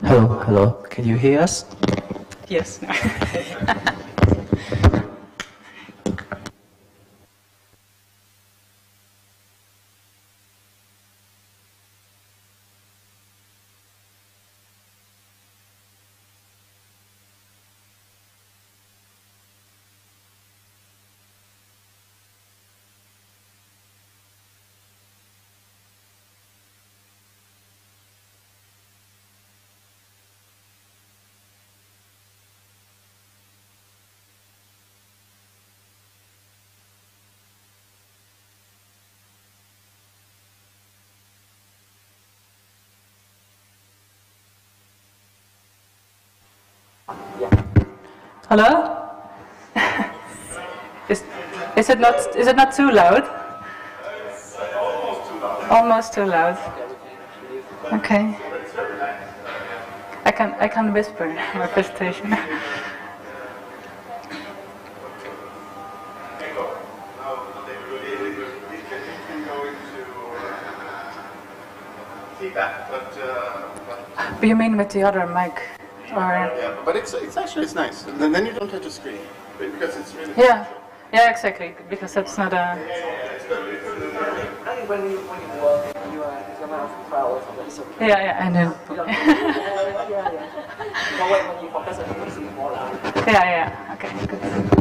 Hello, hello. Can you hear us? Yes. Hello? Is it not too loud? Almost too loud. Okay. I can whisper my presentation. Feedback, But you mean with the other mic? Or yeah, but it's actually nice. And then you don't have to scream because it's really yeah, exactly. Because that's not a. When you work, you are gonna have trials of it. So Yeah, I know. yeah. But when you focus on the music, it's more loud. Yeah. Okay, good.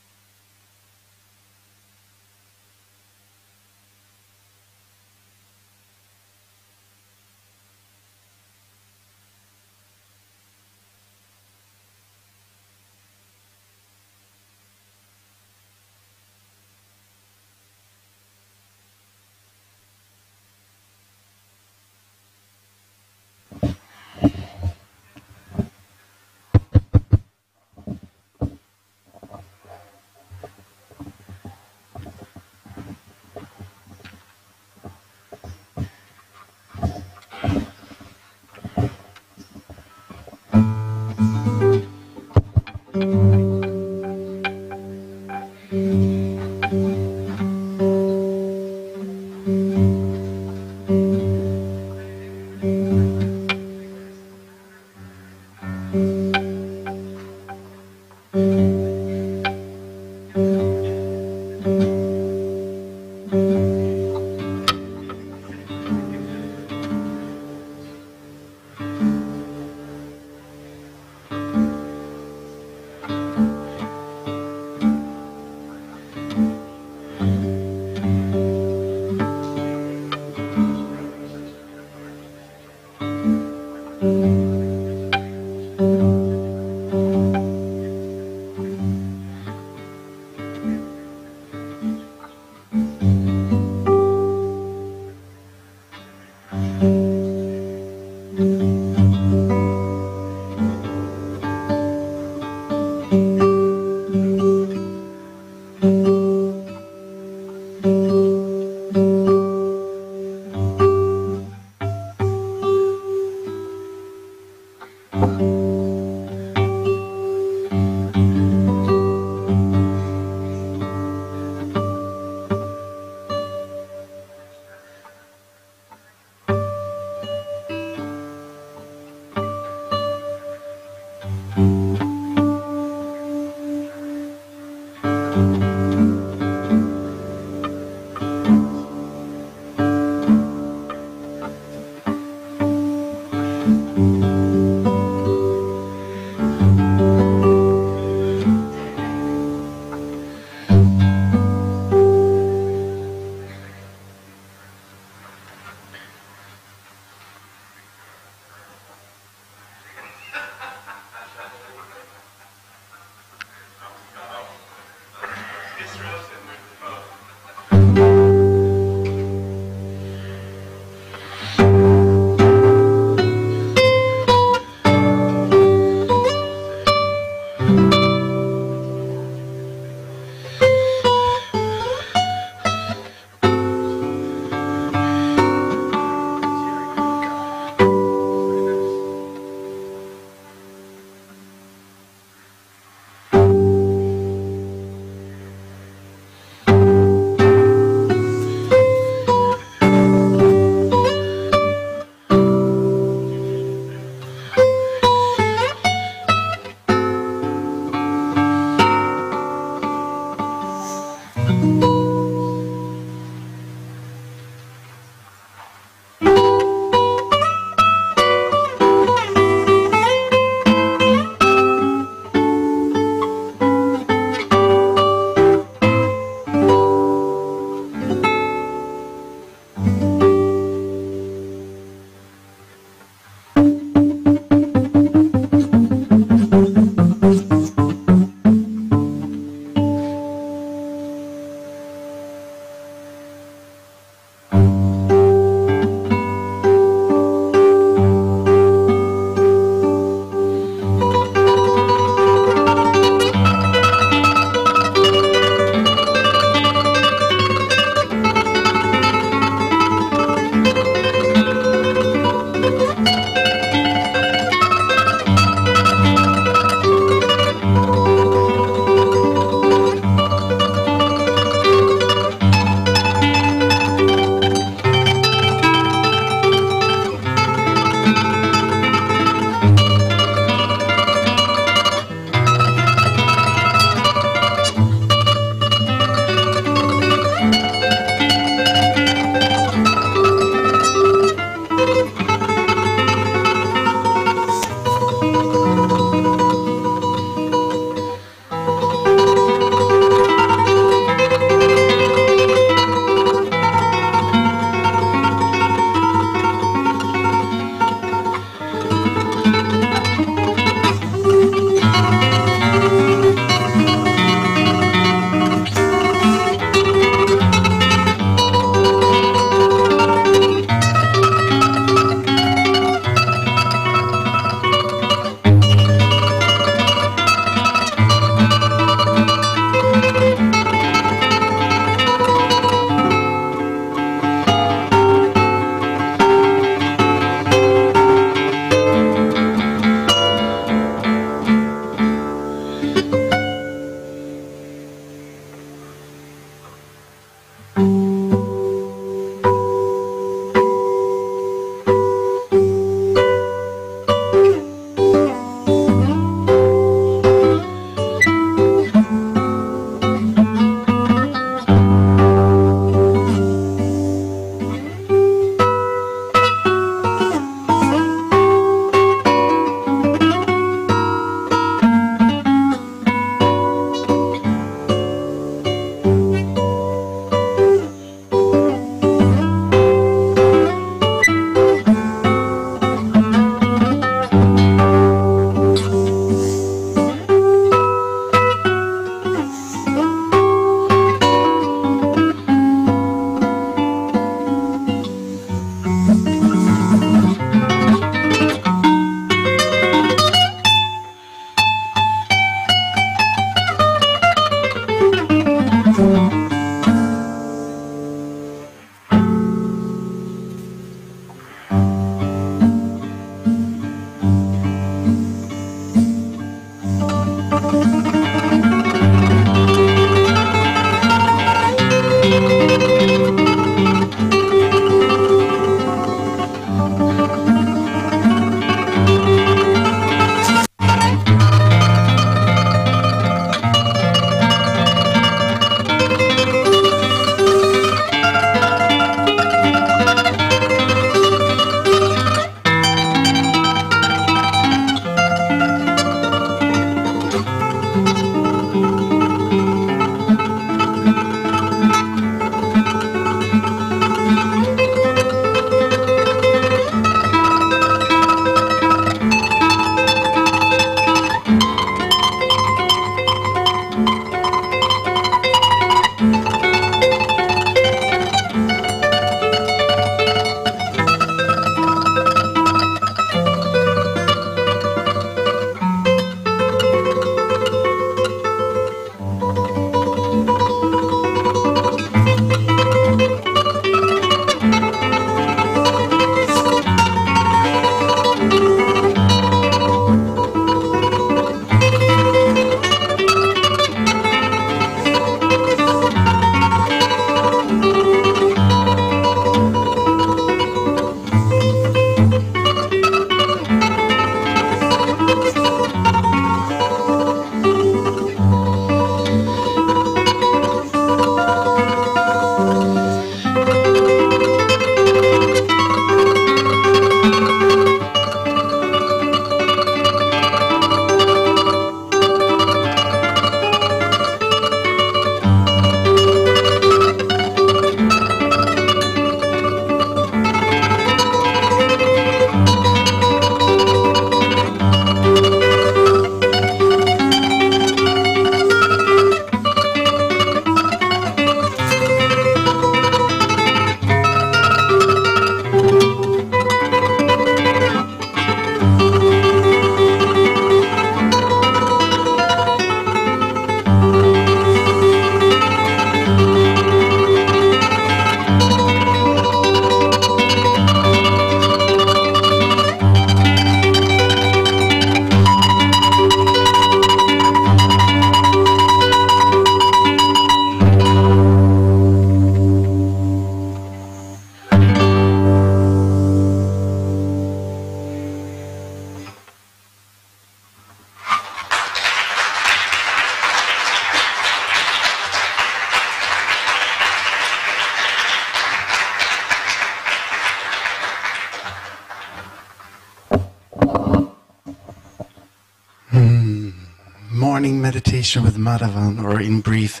meditation with Madhavan, or in brief.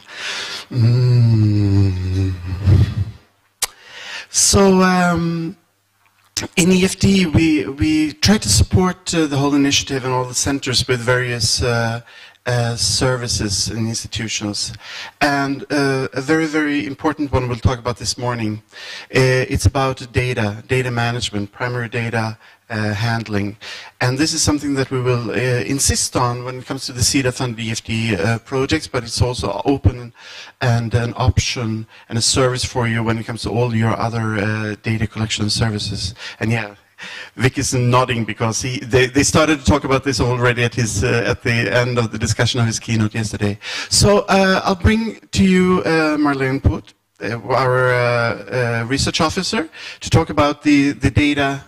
So in EFD, we try to support the whole initiative and all the centers with various services and institutions. And a very, very important one we'll talk about this morning. It's about data management, primary data handling. And this is something that we will insist on when it comes to the CEDA-funded EFD projects, but it's also open and an option and a service for you when it comes to all your other data collection services. And yeah, Vic is nodding because they started to talk about this already at the end of the discussion of his keynote yesterday. So I'll bring to you Marleen Poot, our research officer, to talk about the data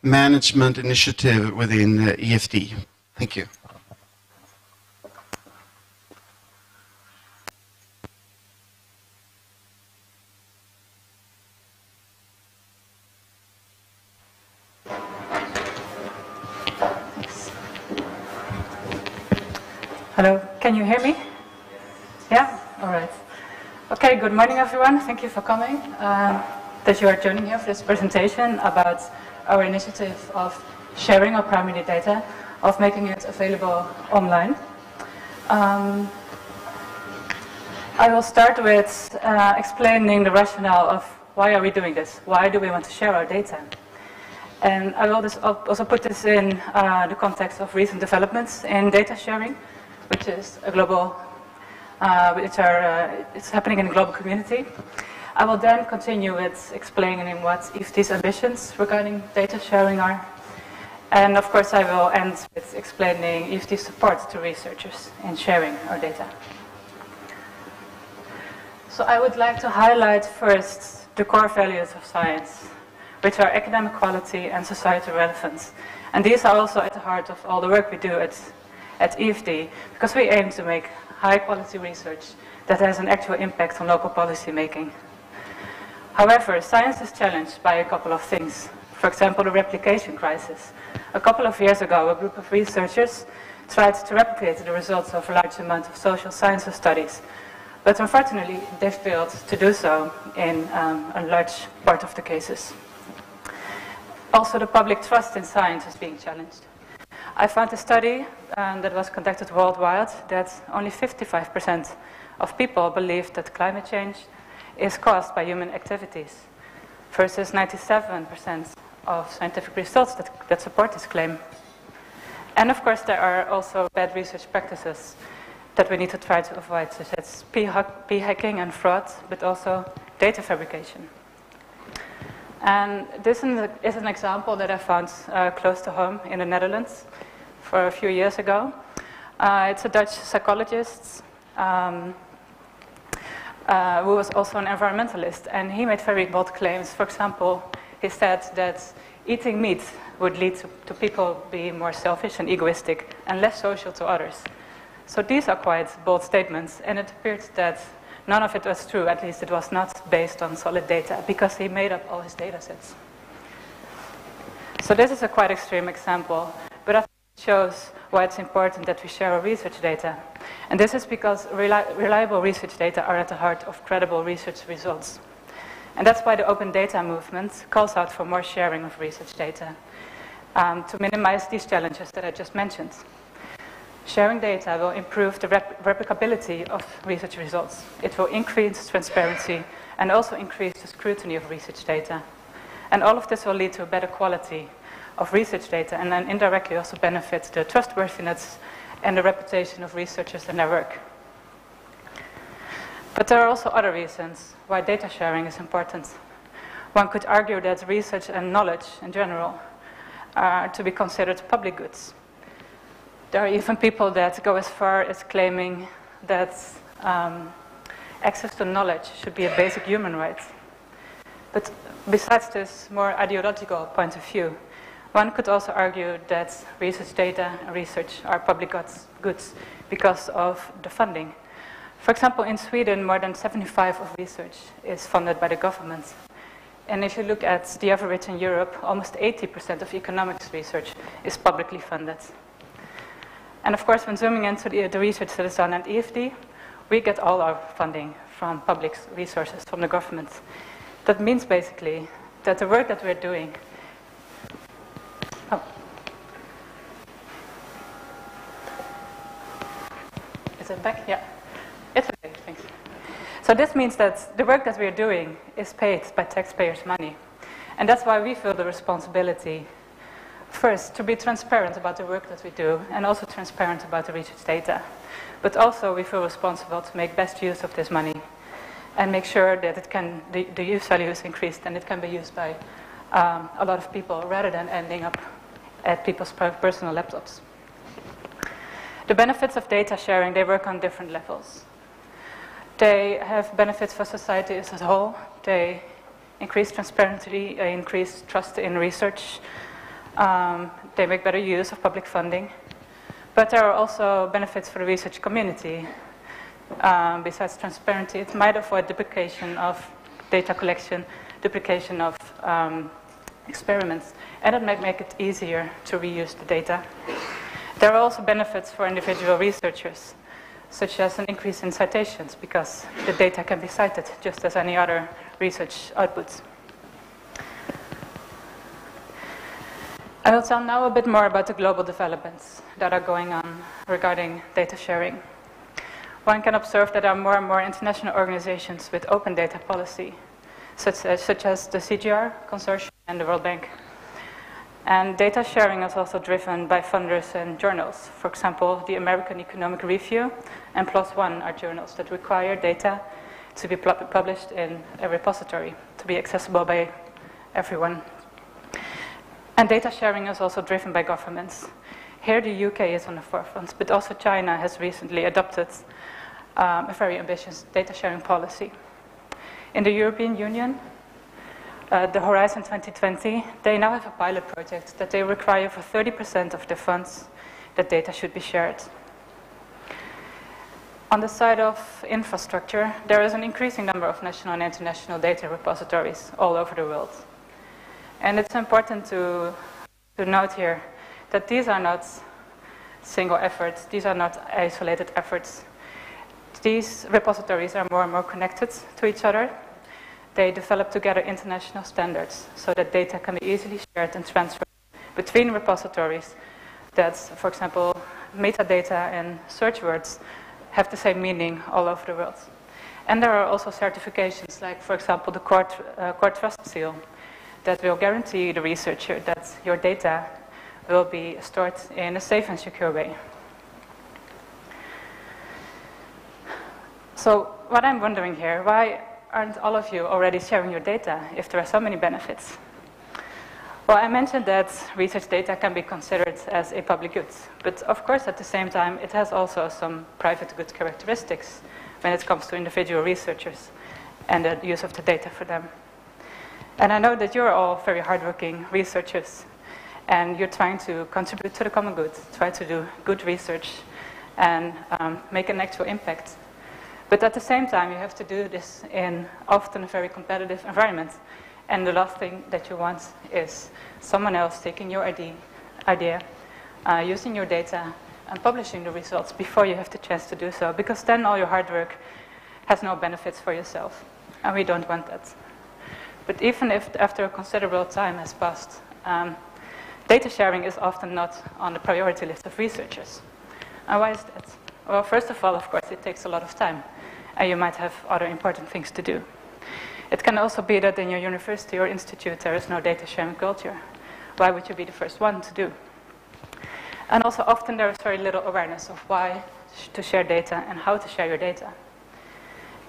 management initiative within EFD. Thank you. Hello, can you hear me? Yeah? All right. Okay, good morning, everyone. Thank you for coming. That you are joining here for this presentation about our initiative of sharing our primary data, of making it available online. I will start with explaining the rationale of why are we doing this? Why do we want to share our data? And I will also put this in the context of recent developments in data sharing, which is a global, it's happening in a global community. I will then continue with explaining what EFD's ambitions regarding data sharing are. And of course I will end with explaining EFD's support to researchers in sharing our data. So I would like to highlight first the core values of science, which are academic quality and societal relevance. And these are also at the heart of all the work we do at EFD, because we aim to make high quality research that has an actual impact on local policy making. However, science is challenged by a couple of things. For example, the replication crisis. A couple of years ago, a group of researchers tried to replicate the results of a large amount of social sciences studies. But unfortunately, they failed to do so in a large part of the cases. Also, the public trust in science is being challenged. I found a study that was conducted worldwide that only 55% of people believe that climate change is caused by human activities, versus 97% of scientific results that support this claim. And of course, there are also bad research practices that we need to try to avoid, such as p-hacking and fraud, but also data fabrication. And this is an example that I found close to home in the Netherlands for a few years ago. It's a Dutch psychologist who was also an environmentalist, and he made very bold claims. For example, he said that eating meat would lead to people being more selfish and egoistic and less social to others. So these are quite bold statements, and it appeared that none of it was true, at least it was not based on solid data, because he made up all his data sets. So this is a quite extreme example, but I think it shows why it's important that we share our research data. And this is because reliable research data are at the heart of credible research results. And that's why the open data movement calls out for more sharing of research data to minimize these challenges that I just mentioned. Sharing data will improve the replicability of research results. It will increase transparency and also increase the scrutiny of research data. And all of this will lead to a better quality of research data, and then indirectly also benefit the trustworthiness and the reputation of researchers and their work. But there are also other reasons why data sharing is important. One could argue that research and knowledge in general are to be considered public goods. There are even people that go as far as claiming that access to knowledge should be a basic human right. But besides this more ideological point of view, one could also argue that research data and research are public goods because of the funding. For example, in Sweden, more than 75% of research is funded by the government. And if you look at the average in Europe, almost 80% of economics research is publicly funded. And of course, when zooming into the research that is done at EfD, we get all our funding from public resources, from the government. That means basically that the work that we're doing, is it back? Yeah, it's okay, thanks. So this means that the work that we're doing is paid by taxpayers' money. And that's why we feel the responsibility, first, to be transparent about the work that we do, and also transparent about the research data. But also we feel responsible to make best use of this money and make sure that it can, the use value is increased and it can be used by a lot of people rather than ending up at people's personal laptops. The benefits of data sharing, they work on different levels. They have benefits for society as a whole. They increase transparency, increase trust in research. They make better use of public funding. But there are also benefits for the research community. Besides transparency, it might avoid duplication of data collection, duplication of experiments, and it might make it easier to reuse the data. There are also benefits for individual researchers, such as an increase in citations, because the data can be cited just as any other research outputs. I will tell now a bit more about the global developments that are going on regarding data sharing. One can observe that there are more and more international organizations with open data policy, such as the CGR Consortium and the World Bank. And data sharing is also driven by funders and journals. For example, the American Economic Review and PLOS ONE are journals that require data to be published in a repository, to be accessible by everyone. And data sharing is also driven by governments. Here the UK is on the forefront, but also China has recently adopted a very ambitious data sharing policy. In the European Union, the Horizon 2020, they now have a pilot project that they require for 30% of the funds that data should be shared. On the side of infrastructure, there is an increasing number of national and international data repositories all over the world. And it's important to note here that these are not single efforts, these are not isolated efforts. These repositories are more and more connected to each other. They develop together international standards so that data can be easily shared and transferred between repositories that, for example, metadata and search words have the same meaning all over the world. And there are also certifications like, for example, the Core Trust Seal that will guarantee the researcher that your data will be stored in a safe and secure way. So what I'm wondering here, why aren't all of you already sharing your data if there are so many benefits? Well, I mentioned that research data can be considered as a public good, but of course at the same time it has also some private good characteristics when it comes to individual researchers and the use of the data for them. And I know that you're all very hardworking researchers and you're trying to contribute to the common good, try to do good research and make an actual impact. But at the same time, you have to do this in often a very competitive environment. And the last thing that you want is someone else taking your idea, using your data, and publishing the results before you have the chance to do so, because then all your hard work has no benefits for yourself. And we don't want that. But even if after a considerable time has passed, data sharing is often not on the priority list of researchers. And why is that? Well, first of all, of course, it takes a lot of time, and you might have other important things to do. It can also be that in your university or institute there is no data sharing culture. Why would you be the first one to do? And also often there is very little awareness of why to share data and how to share your data.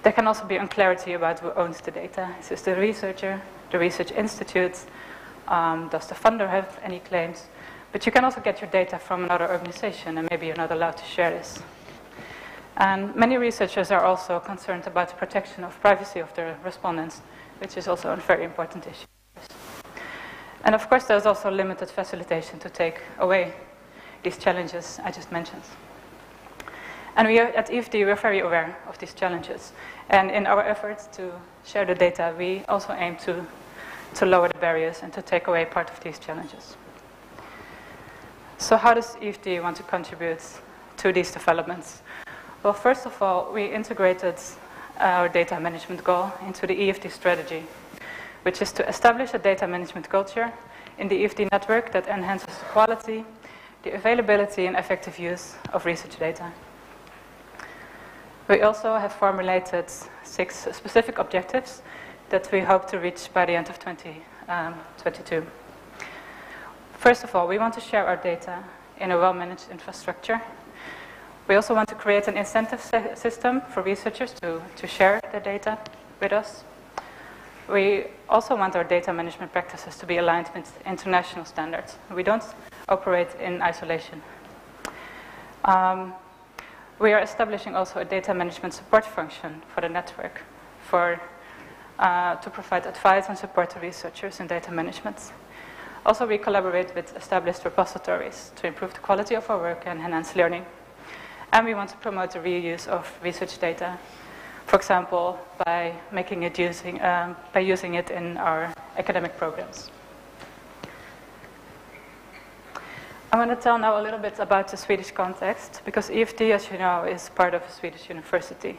There can also be unclarity about who owns the data. Is this the researcher, the research institute? Does the funder have any claims? But you can also get your data from another organization and maybe you're not allowed to share this. And many researchers are also concerned about the protection of privacy of their respondents, which is also a very important issue. And of course there's also limited facilitation to take away these challenges I just mentioned. And we at EfD, we're very aware of these challenges. And in our efforts to share the data, we also aim to lower the barriers and to take away part of these challenges. So how does EfD want to contribute to these developments? Well, first of all, we integrated our data management goal into the EFD strategy, which is to establish a data management culture in the EFD network that enhances the quality, the availability and effective use of research data. We also have formulated 6 specific objectives that we hope to reach by the end of 2022. First of all, we want to share our data in a well-managed infrastructure. We also want to create an incentive system for researchers to share their data with us. We also want our data management practices to be aligned with international standards. We don't operate in isolation. We are establishing also a data management support function for the network to provide advice and support to researchers in data management. Also, we collaborate with established repositories to improve the quality of our work and enhance learning. And we want to promote the reuse of research data, for example, by using it in our academic programs. I want to tell now a little bit about the Swedish context, because EFD, as you know, is part of a Swedish university.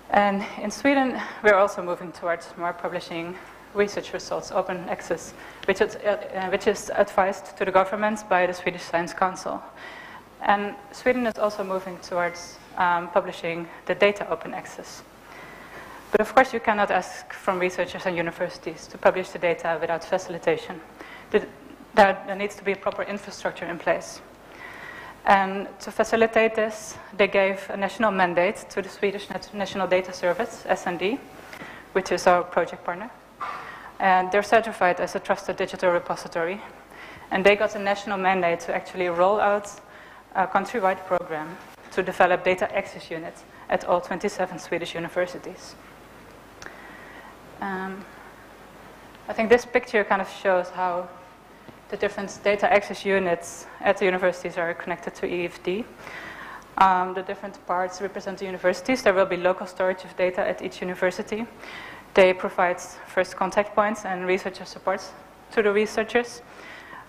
And in Sweden, we're also moving towards more publishing research results, open access, which is advised to the government by the Swedish Science Council. And Sweden is also moving towards publishing the data open access. But of course, you cannot ask from researchers and universities to publish the data without facilitation. There needs to be a proper infrastructure in place. And to facilitate this, they gave a national mandate to the Swedish National Data Service, SND, which is our project partner. And they're certified as a trusted digital repository. And they got a national mandate to actually roll out a countrywide program to develop data access units at all 27 Swedish universities. I think this picture kind of shows how the different data access units at the universities are connected to EFD. The different parts represent the universities. There will be local storage of data at each university. They provide first contact points and researcher support to the researchers.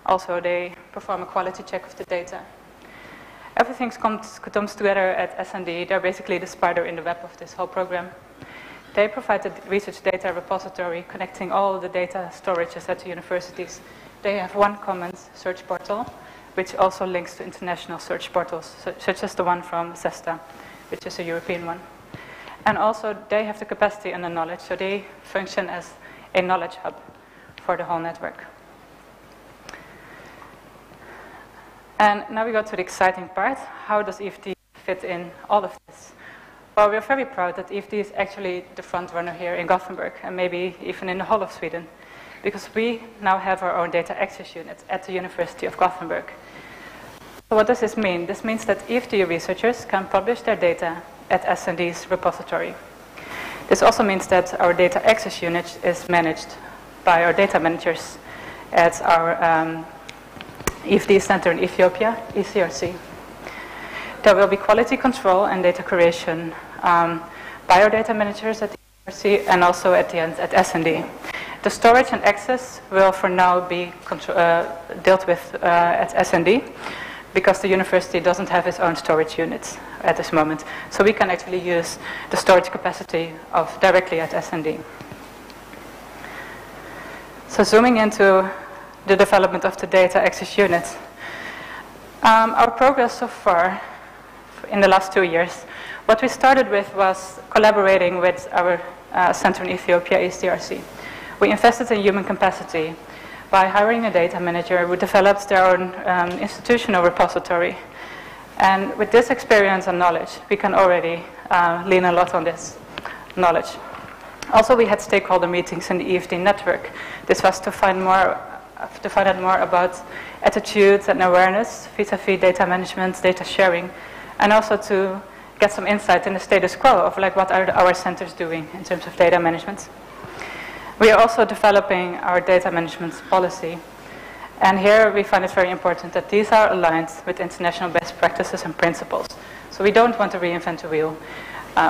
Also, they perform a quality check of the data. Everything comes together at SND. They're basically the spider in the web of this whole program. They provide the research data repository connecting all the data storages at the universities. They have one common search portal, which also links to international search portals, such as the one from CESTA, which is a European one. And also, they have the capacity and the knowledge, so they function as a knowledge hub for the whole network. And now we go to the exciting part. How does EFD fit in all of this? Well, we're very proud that EFD is actually the front runner here in Gothenburg, and maybe even in the whole of Sweden, because we now have our own data access unit at the University of Gothenburg. So what does this mean? This means that EFD researchers can publish their data at SND's repository. This also means that our data access unit is managed by our data managers at our EFD Center in Ethiopia, ECRC. There will be quality control and data creation by our data managers at ECRC and also at the end at SND. The storage and access will for now be dealt with at SND because the university doesn't have its own storage units at this moment. So we can actually use the storage capacity directly at SND. So zooming into the development of the data access unit. Our progress so far in the last 2 years, what we started with was collaborating with our center in Ethiopia, ECRC. We invested in human capacity by hiring a data manager who developed their own institutional repository. And with this experience and knowledge, we can already lean a lot on this knowledge. Also, we had stakeholder meetings in the EFD network. This was to find out more about attitudes and awareness vis-a-vis data management, data sharing, and also to get some insight in the status quo of like what are our centers doing in terms of data management. We are also developing our data management policy, and here we find it very important that these are aligned with international best practices and principles. So we don't want to reinvent the wheel.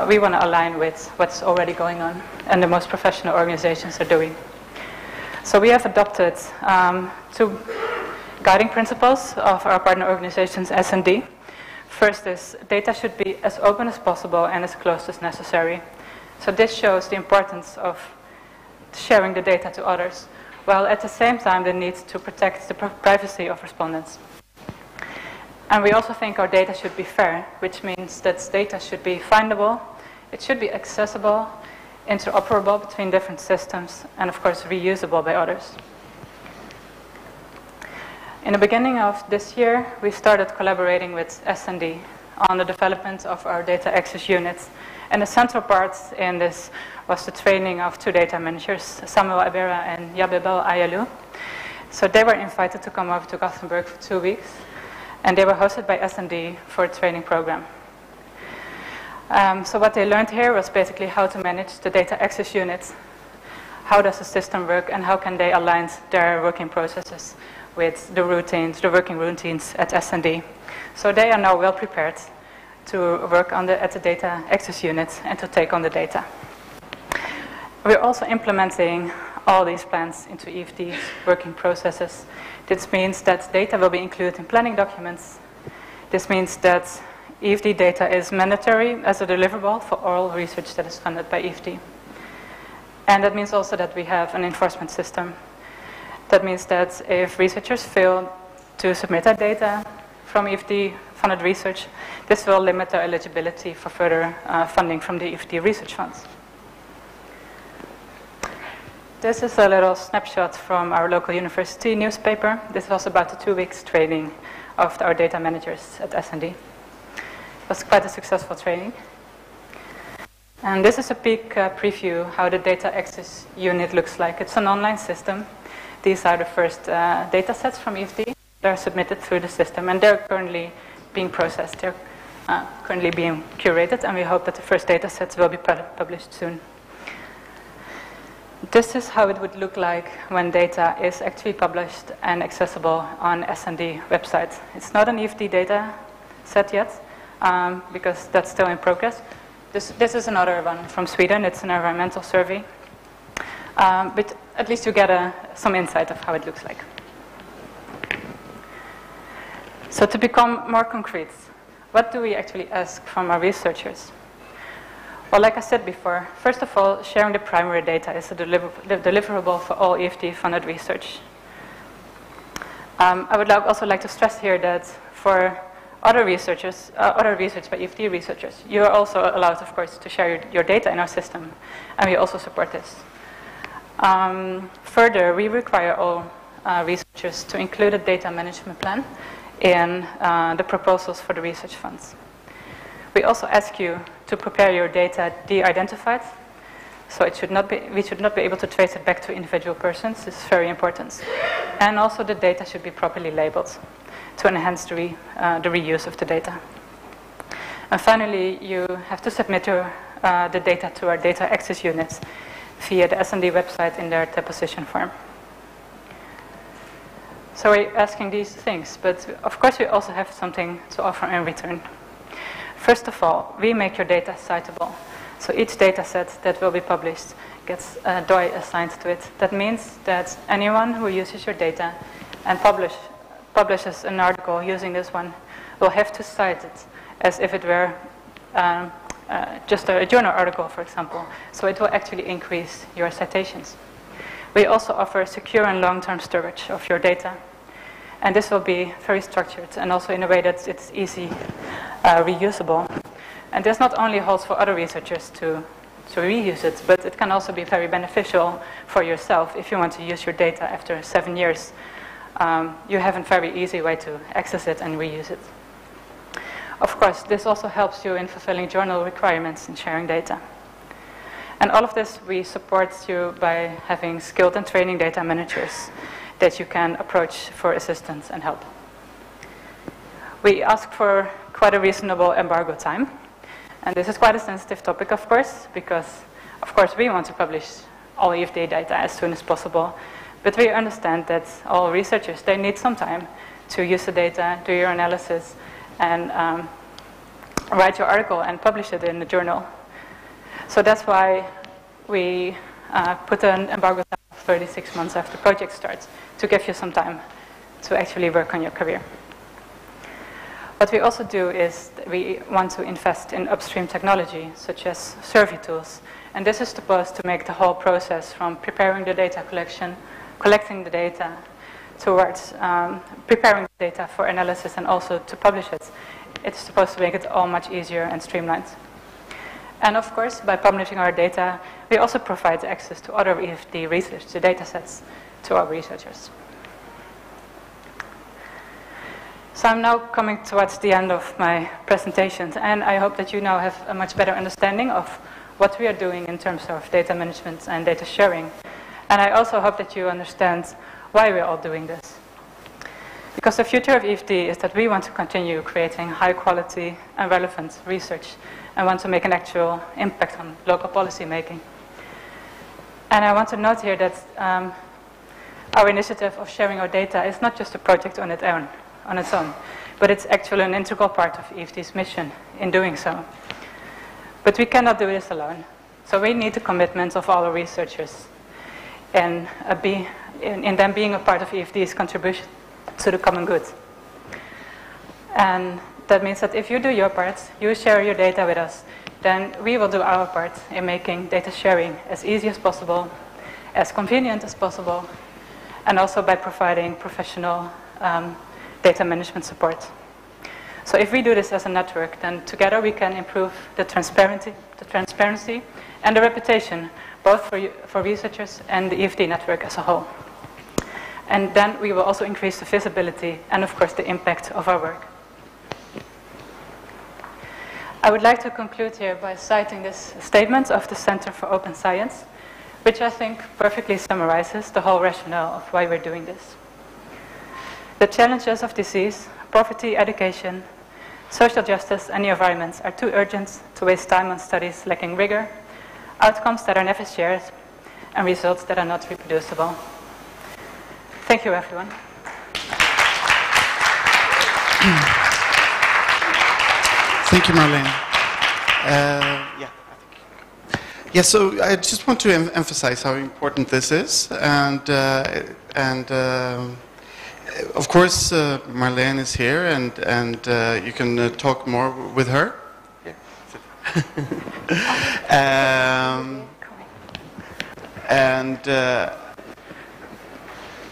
We want to align with what's already going on and the most professional organizations are doing. So we have adopted 2 guiding principles of our partner organizations, S&D. First is data should be as open as possible and as closed as necessary. So this shows the importance of sharing the data to others, while at the same time the need to protect the privacy of respondents. And we also think our data should be fair, which means that data should be findable, it should be accessible, interoperable between different systems, and of course reusable by others. In the beginning of this year, we started collaborating with S&D on the development of our data access units. And the central part in this was the training of 2 data managers, Samuel Abera and Yabebel Ayalu. So they were invited to come over to Gothenburg for 2 weeks, and they were hosted by S&D for a training program. So what they learned here was basically how to manage the data access units, how does the system work, and how can they align their working processes with the routines, the working routines at S&D. So they are now well prepared to work on at the data access units and to take on the data. We're also implementing all these plans into EfD's working processes. This means that data will be included in planning documents. This means that EfD data is mandatory as a deliverable for all research that is funded by EfD. And that means also that we have an enforcement system. That means that if researchers fail to submit their data from EfD-funded research, this will limit their eligibility for further funding from the EfD research funds. This is a little snapshot from our local university newspaper. This was about the 2 weeks training of our data managers at S&D. It was quite a successful training. And this is a peek preview how the data access unit looks like. It's an online system. These are the first data sets from EfD. They're submitted through the system, and they're currently being processed. They're currently being curated, and we hope that the first data sets will be published soon. This is how it would look like when data is actually published and accessible on S&D website. It's not an EfD data set yet, because that's still in progress. This is another one from Sweden. It's an environmental survey. But at least you get some insight of how it looks like. So to become more concrete, what do we actually ask from our researchers? Well, like I said before, first of all, sharing the primary data is a deliverable for all EfD-funded research. I would also like to stress here that for other researchers, other research by EfD researchers, you are also allowed, of course, to share your data in our system, and we also support this. Further, we require all researchers to include a data management plan in the proposals for the research funds. We also ask you to prepare your data de-identified, so we should not be able to trace it back to individual persons. This is very important. And also the data should be properly labeled to enhance the reuse of the data. And finally, you have to submit the data to our data access units via the S&D website in their deposition form. So we're asking these things, but of course we also have something to offer in return. First of all, we make your data citable. So each data set that will be published gets a DOI assigned to it. That means that anyone who uses your data and publishes an article using this one will have to cite it as if it were just a journal article, for example. So it will actually increase your citations. We also offer secure and long-term storage of your data. And this will be very structured and also in a way that it's easy reusable. And this not only holds for other researchers to reuse it, but it can also be very beneficial for yourself if you want to use your data after 7 years. You have a very easy way to access it and reuse it. Of course, this also helps you in fulfilling journal requirements and sharing data. And all of this we support you by having skilled and training data managers that you can approach for assistance and help. We ask for quite a reasonable embargo time. And this is quite a sensitive topic, of course, because, of course, we want to publish all EfD data as soon as possible. But we understand that all researchers, they need some time to use the data, do your analysis, and write your article and publish it in the journal. So that's why we put an embargo time of 36 months after the project starts to give you some time to actually work on your career. What we also do is we want to invest in upstream technology, such as survey tools. And this is supposed to make the whole process from preparing the data collection, collecting the data, towards preparing the data for analysis and also to publish it. It's supposed to make it all much easier and streamlined. And of course, by publishing our data, we also provide access to other EFD research, the data sets, to our researchers. So I'm now coming towards the end of my presentation, and I hope that you now have a much better understanding of what we are doing in terms of data management and data sharing. And I also hope that you understand why we're all doing this. Because the future of EFD is that we want to continue creating high quality and relevant research and want to make an actual impact on local policy making. And I want to note here that our initiative of sharing our data is not just a project on its own, but it's actually an integral part of EFD's mission in doing so. But we cannot do this alone. So we need the commitment of all our researchers and in them being a part of EFD's contribution to the common good. And that means that if you do your part, you share your data with us, then we will do our part in making data sharing as easy as possible, as convenient as possible, and also by providing professional data management support. So if we do this as a network, then together we can improve the transparency and the reputation, both for researchers and the EFD network as a whole. And then we will also increase the visibility and, of course, the impact of our work. I would like to conclude here by citing this statement of the Center for Open Science, which I think perfectly summarizes the whole rationale of why we're doing this. The challenges of disease, poverty, education, social justice, and the environment are too urgent to waste time on studies lacking rigor, outcomes that are never shared, and results that are not reproducible. Thank you, everyone. Thank you, Marleen. Yeah, so I just want to emphasize how important this is, and of course, Marleen is here, and you can talk more with her.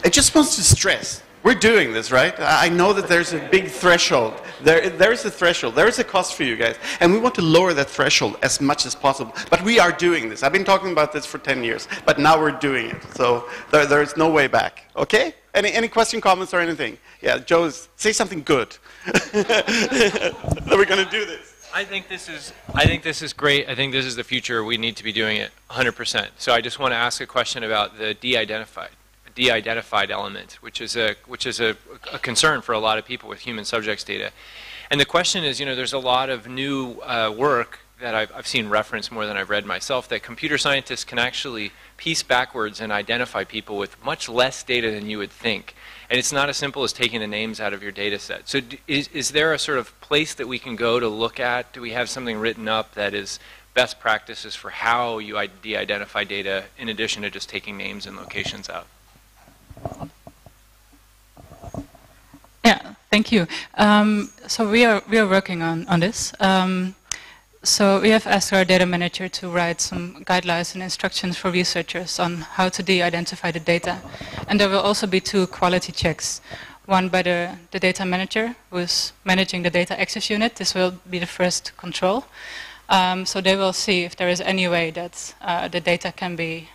I just want to stress, we're doing this, right? I know that there's a big threshold. There is a threshold. There is a cost for you guys. And we want to lower that threshold as much as possible. But we are doing this. I've been talking about this for 10 years. But now we're doing it. So there is no way back. Okay? Any question, comments, or anything? Yeah, Joe, say something good. That we're going to do this. I think this is great. I think this is the future. We need to be doing it 100%. So I just want to ask a question about the de-identified element, which is a concern for a lot of people with human subjects data. And the question is, you know, there's a lot of new work that I've seen referenced more than I've read myself, that computer scientists can actually piece backwards and identify people with much less data than you would think. And it's not as simple as taking the names out of your data set. So is there a sort of place that we can go to look at? Do we have something written up that is best practices for how you de-identify data in addition to just taking names and locations out? Yeah, thank you. So we are working on this. So we have asked our data manager to write some guidelines and instructions for researchers on how to de-identify the data. And there will also be 2 quality checks. One by the data manager, who is managing the data access unit. This will be the first control. So they will see if there is any way that the data can be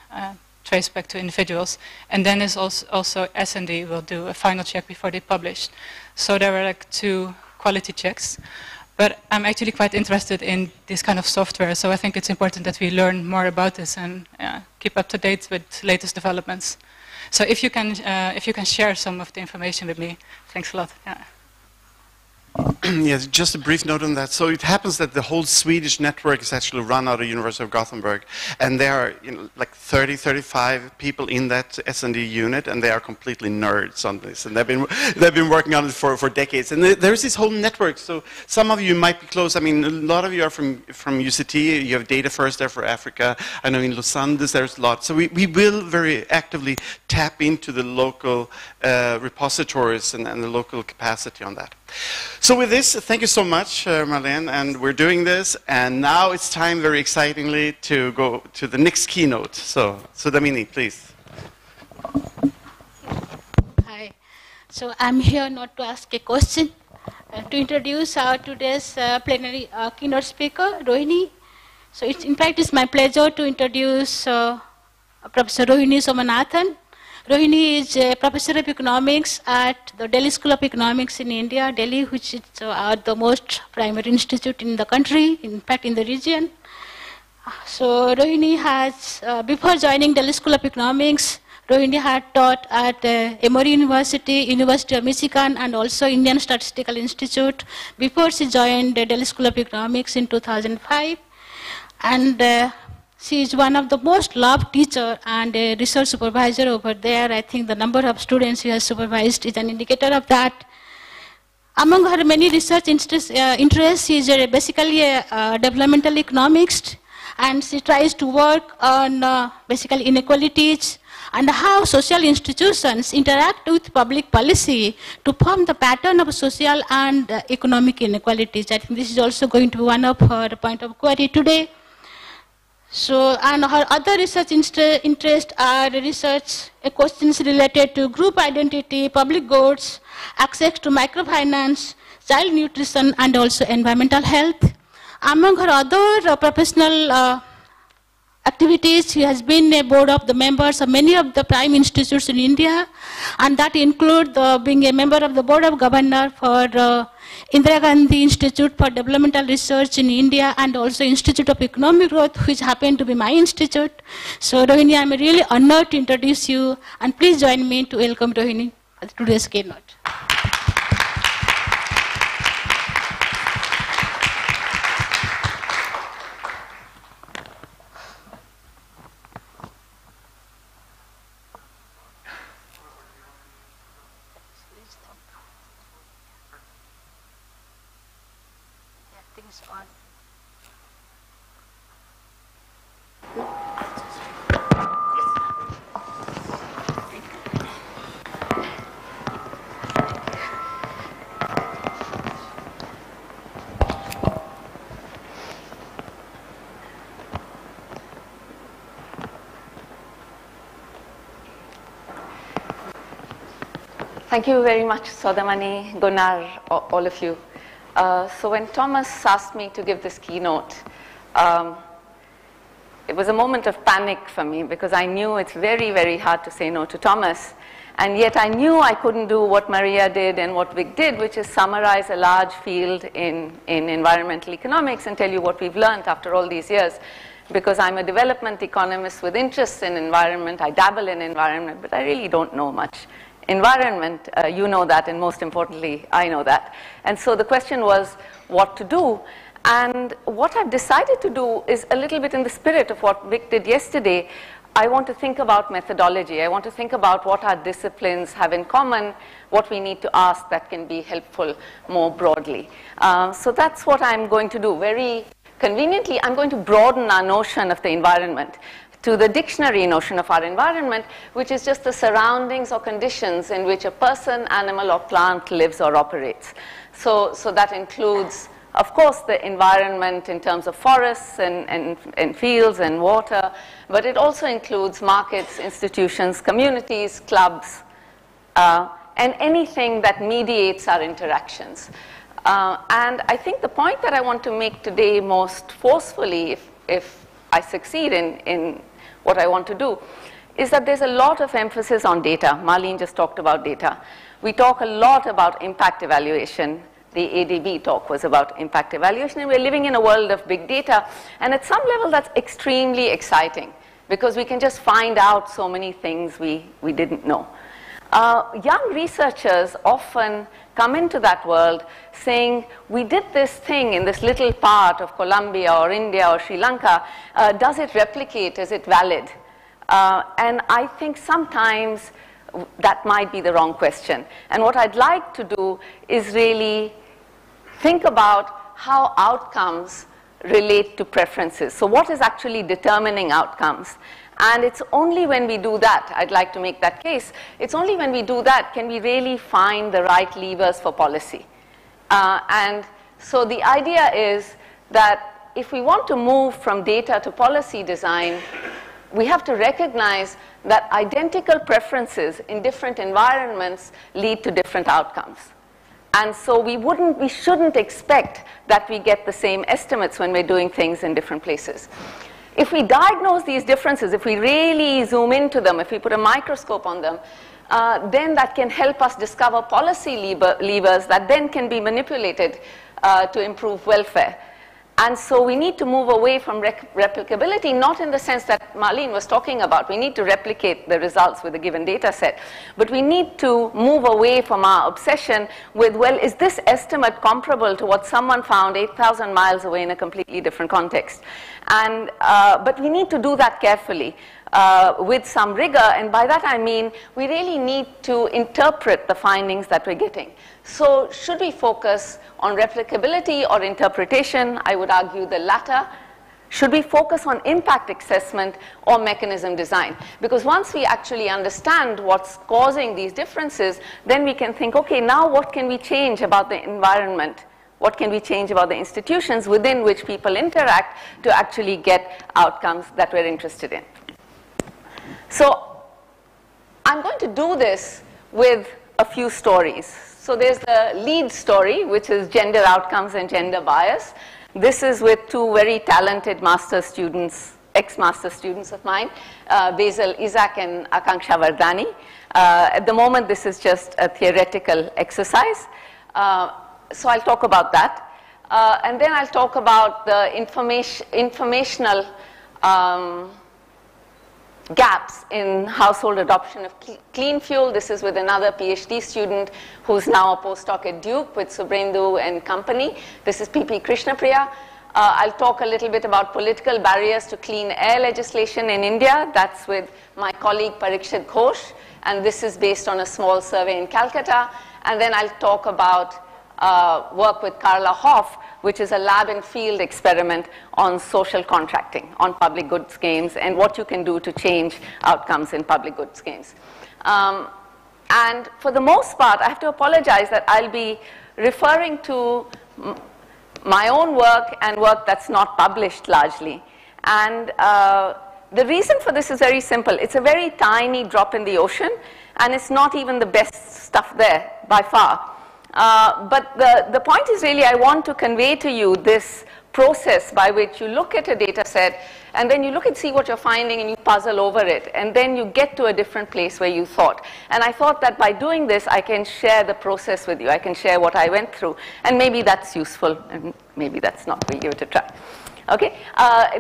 traced back to individuals. And then is also S&D will do a final check before they publish. So there are like 2 quality checks. But I'm actually quite interested in this kind of software, so I think it's important that we learn more about this and keep up to date with latest developments. So if you can share some of the information with me, thanks a lot. Yeah. Yes, just a brief note on that. So it happens that the whole Swedish network is actually run out of University of Gothenburg, and there are like 30, 35 people in that S&D unit, and they are completely nerds on this, and they've been working on it for decades. And there's this whole network. So some of you might be close. I mean, a lot of you are from UCT. You have Data First there for Africa. I know in Lausanne there's a lot. So we will very actively tap into the local repositories and the local capacity on that. So with this, thank you so much, Marleen, and we're doing this, and now it's time, very excitingly, to go to the next keynote. So Damini, please. Hi. So I'm here not to ask a question, to introduce our today's plenary keynote speaker, Rohini. So in fact, it's my pleasure to introduce Professor Rohini Somanathan. Rohini is a professor of economics at the Delhi School of Economics in India, Delhi, which is the most primary institute in the country, in fact in the region. So Rohini has, before joining Delhi School of Economics, Rohini had taught at Emory University, University of Michigan, and also Indian Statistical Institute before she joined the Delhi School of Economics in 2005. And she is one of the most loved teacher and a research supervisor over there. I think the number of students she has supervised is an indicator of that. Among her many research interests, she is basically a developmental economist, and she tries to work on basically inequalities and how social institutions interact with public policy to form the pattern of social and economic inequalities. I think this is also going to be one of her point of query today. So, and her other research interests are research questions related to group identity, public goods, access to microfinance, child nutrition, and also environmental health. Among her other professional activities, she has been a board of the members of many of the prime institutes in India, and that include being a member of the board of governor for Indira Gandhi Institute for Developmental Research in India, and also Institute of Economic Growth, which happened to be my institute. So Rohini, I'm really honored to introduce you, and please join me to welcome Rohini for today's keynote. Thank you very much, Sodamani, Gunnar, all of you. So when Thomas asked me to give this keynote, it was a moment of panic for me because I knew it's very, very hard to say no to Thomas. And yet I knew I couldn't do what Maria did and what Vic did, which is summarize a large field in environmental economics and tell you what we've learned after all these years. Because I'm a development economist with interests in environment, I dabble in environment, but I really don't know much. Environment, you know that, and most importantly, I know that. And so the question was what to do. And what I've decided to do is a little bit in the spirit of what Vic did yesterday. I want to think about methodology. I want to think about what our disciplines have in common, what we need to ask that can be helpful more broadly. So that's what I'm going to do. Very conveniently, I'm going to broaden our notion of the environment to the dictionary notion of our environment, which is just the surroundings or conditions in which a person, animal, or plant lives or operates. So that includes, of course, the environment in terms of forests and fields and water, but it also includes markets, institutions, communities, clubs, and anything that mediates our interactions. And I think the point that I want to make today most forcefully, if I succeed in what I want to do, is that there's a lot of emphasis on data. Marleen just talked about data. We talk a lot about impact evaluation. The ADB talk was about impact evaluation, and we're living in a world of big data. And at some level, that's extremely exciting because we can just find out so many things we didn't know. Young researchers often come into that world saying, we did this thing in this little part of Colombia or India or Sri Lanka, does it replicate, is it valid? And I think sometimes that might be the wrong question. And what I'd like to do is really think about how outcomes relate to preferences. So what is actually determining outcomes? And it's only when we do that, I'd like to make that case, it's only when we do that can we really find the right levers for policy. And so the idea is that if we want to move from data to policy design, we have to recognize that identical preferences in different environments lead to different outcomes. And so we shouldn't expect that we get the same estimates when we're doing things in different places. If we diagnose these differences, if we really zoom into them, if we put a microscope on them, then that can help us discover policy levers that then can be manipulated to improve welfare. And so we need to move away from replicability, not in the sense that Marleen was talking about. We need to replicate the results with a given data set. But we need to move away from our obsession with, well, is this estimate comparable to what someone found 8,000 miles away in a completely different context? And, but we need to do that carefully. With some rigor, and by that I mean we really need to interpret the findings that we're getting. So should we focus on replicability or interpretation? I would argue the latter. Should we focus on impact assessment or mechanism design? Because once we actually understand what's causing these differences, then we can think, okay, now what can we change about the environment? What can we change about the institutions within which people interact to actually get outcomes that we're interested in? So I'm going to do this with a few stories. So there's the lead story, which is gender outcomes and gender bias. This is with two very talented master's students, ex-master's students of mine, Basil Isaac and Akanksha Vardhani. At the moment, this is just a theoretical exercise. So I'll talk about that. And then I'll talk about the informational gaps in household adoption of clean fuel. This is with another PhD student who's now a postdoc at Duke with Subrendu and company. This is P.P. Krishnapriya. I'll talk a little bit about political barriers to clean air legislation in India. That's with my colleague Parikshit Ghosh, and this is based on a small survey in Calcutta. And then I'll talk about work with Carla Hoff, which is a lab and field experiment on social contracting, on public goods games, and what you can do to change outcomes in public goods games. And for the most part, I have to apologize that I'll be referring to my own work and work that's not published largely. And the reason for this is very simple. It's a very tiny drop in the ocean, and it's not even the best stuff there by far. But the point is really I want to convey to you this process by which you look at a data set and then you look and see what you're finding and you puzzle over it, and then you get to a different place where you thought. And I thought that by doing this I can share the process with you. I can share what I went through, and maybe that's useful and maybe that's not. We'll give it a try. Okay,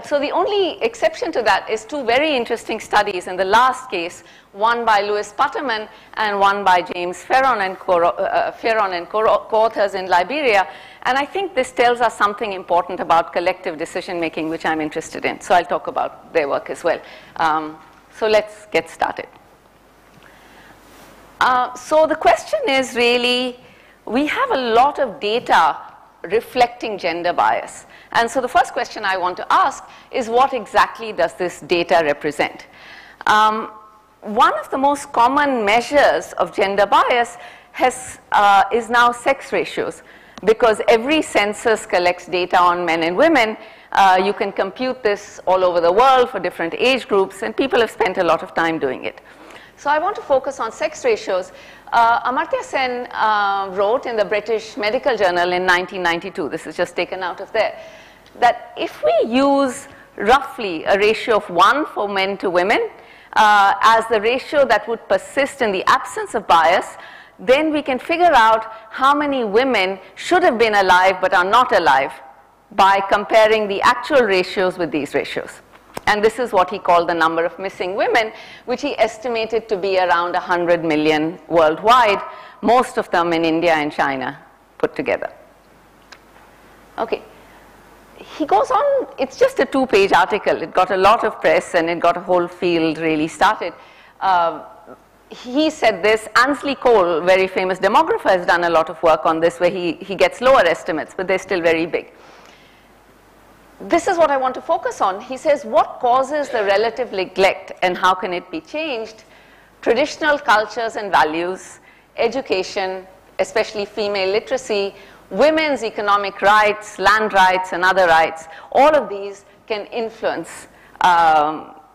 so the only exception to that is two very interesting studies in the last case, one by Louis Putterman and one by James Ferron and co-authors in Liberia. And I think this tells us something important about collective decision making, which I'm interested in. So I'll talk about their work as well. So let's get started. So the question is really, we have a lot of data reflecting gender bias. And so the first question I want to ask is, what exactly does this data represent? One of the most common measures of gender bias is now sex ratios, because every census collects data on men and women. You can compute this all over the world for different age groups, and people have spent a lot of time doing it. So I want to focus on sex ratios. Amartya Sen wrote in the British Medical Journal in 1992, this is just taken out of there, that if we use roughly a ratio of 1 for men to women as the ratio that would persist in the absence of bias, then we can figure out how many women should have been alive but are not alive by comparing the actual ratios with these ratios. And this is what he called the number of missing women, which he estimated to be around 100 million worldwide, most of them in India and China put together. Okay. He goes on, it's just a 2-page article. It got a lot of press and it got a whole field really started. He said this. Ansley Cole, very famous demographer, has done a lot of work on this where he gets lower estimates, but they're still very big. This is what I want to focus on. He says, what causes the relative neglect and how can it be changed? Traditional cultures and values, education, especially female literacy, women's economic rights, land rights, and other rights, all of these can influence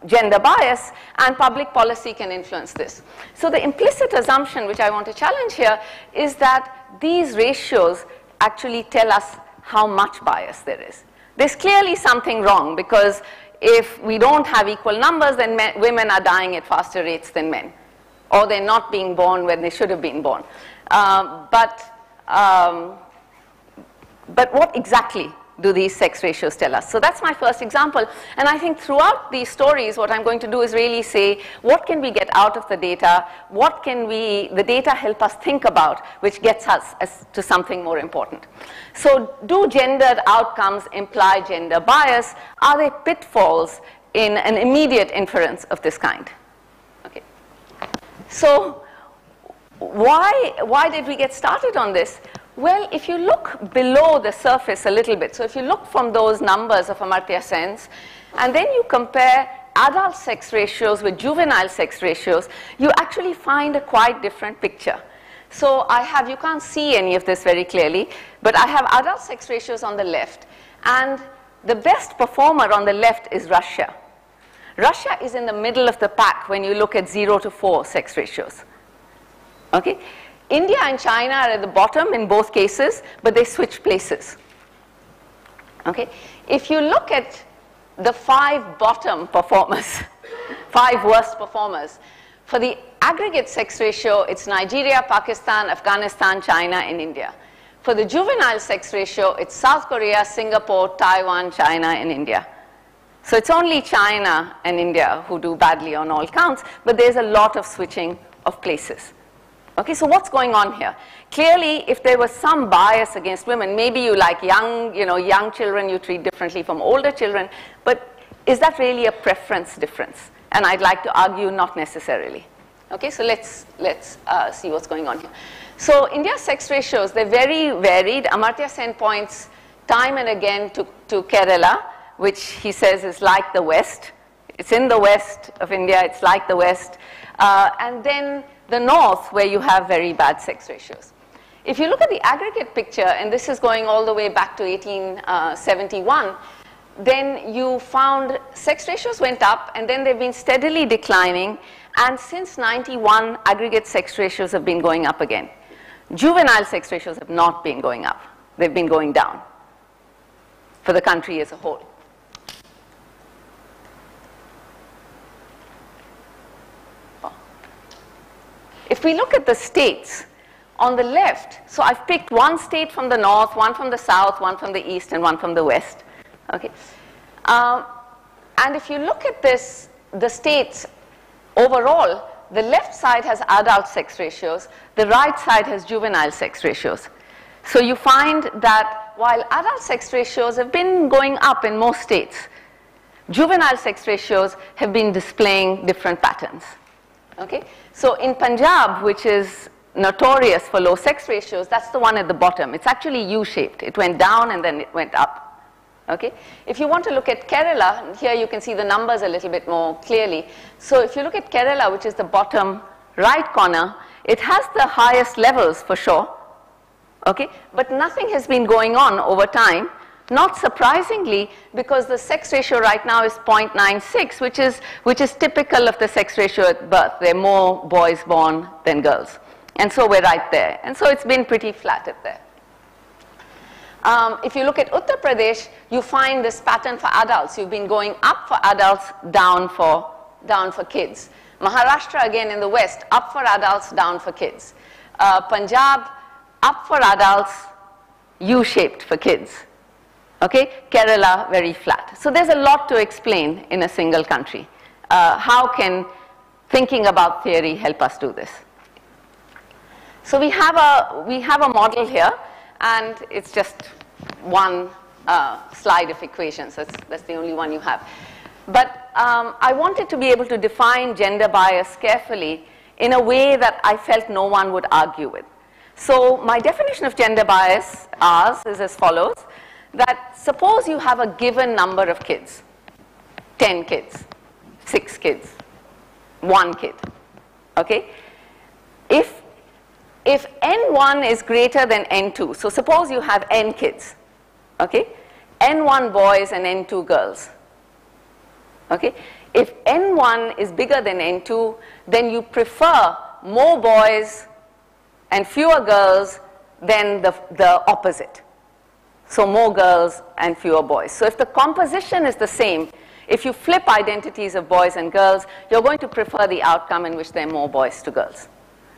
gender bias, and public policy can influence this. So the implicit assumption which I want to challenge here is that these ratios actually tell us how much bias there is. There's clearly something wrong, because if we don't have equal numbers, then women are dying at faster rates than men, or they're not being born when they should have been born. But what exactly do these sex ratios tell us? So that's my first example. And I think throughout these stories, what I'm going to do is really say, what can we get out of the data? What can the data help us think about, which gets us to something more important? So do gendered outcomes imply gender bias? Are there pitfalls in an immediate inference of this kind? Okay. So why did we get started on this? Well, if you look below the surface a little bit, so if you look from those numbers of Amartya Sen's, and then you compare adult sex ratios with juvenile sex ratios, you actually find a quite different picture. So you can't see any of this very clearly, but I have adult sex ratios on the left, and the best performer on the left is Russia. Russia is in the middle of the pack when you look at 0 to 4 sex ratios. Okay? India and China are at the bottom in both cases, but they switch places. Okay? If you look at the 5 bottom performers, 5 worst performers, for the aggregate sex ratio, it's Nigeria, Pakistan, Afghanistan, China, and India. For the juvenile sex ratio, it's South Korea, Singapore, Taiwan, China, and India. So it's only China and India who do badly on all counts, but there's a lot of switching of places. Okay, so what's going on here? Clearly, if there was some bias against women, maybe you like young children, you treat differently from older children, but is that really a preference difference? And I'd like to argue not necessarily. Okay, so let's see what's going on here. So India's sex ratios, they're very varied. Amartya Sen points time and again to Kerala, which he says is like the West. It's in the west of India, it's like the West. And then the north, where you have very bad sex ratios. If you look at the aggregate picture, and this is going all the way back to 1871, then you found sex ratios went up, and then they've been steadily declining, and since 91, aggregate sex ratios have been going up again. Juvenile sex ratios have not been going up. They've been going down for the country as a whole. If we look at the states, on the left, so I've picked one state from the north, one from the south, one from the east, and one from the west. Okay. And if you look at this, the states overall, the left side has adult sex ratios, the right side has juvenile sex ratios. So you find that while adult sex ratios have been going up in most states, juvenile sex ratios have been displaying different patterns. Okay? So in Punjab, which is notorious for low sex ratios, that's the one at the bottom. It's actually U-shaped. It went down and then it went up. Okay? If you want to look at Kerala, here you can see the numbers a little bit more clearly. So if you look at Kerala, which is the bottom right corner, it has the highest levels for sure. Okay? But nothing has been going on over time. Not surprisingly, because the sex ratio right now is 0.96, which is typical of the sex ratio at birth. There are more boys born than girls. And so we're right there. And so it's been pretty flat at there. If you look at Uttar Pradesh, you find this pattern for adults. You've been going up for adults, down for kids. Maharashtra, again in the west, up for adults, down for kids. Punjab, up for adults, U-shaped for kids. Okay? Kerala, very flat. So there's a lot to explain in a single country. How can thinking about theory help us do this? So we have a model here, and it's just one slide of equations. That's the only one you have. But I wanted to be able to define gender bias carefully in a way that I felt no one would argue with. So my definition of gender bias, ours, is as follows. That suppose you have a given number of kids, 10 kids, 6 kids, 1 kid, okay? If if N1 is greater than N2, so suppose you have N kids, okay? N1 boys and N2 girls, okay? If N1 is bigger than N2, then you prefer more boys and fewer girls than the opposite. So more girls and fewer boys. So if the composition is the same, if you flip identities of boys and girls, you're going to prefer the outcome in which there are more boys to girls.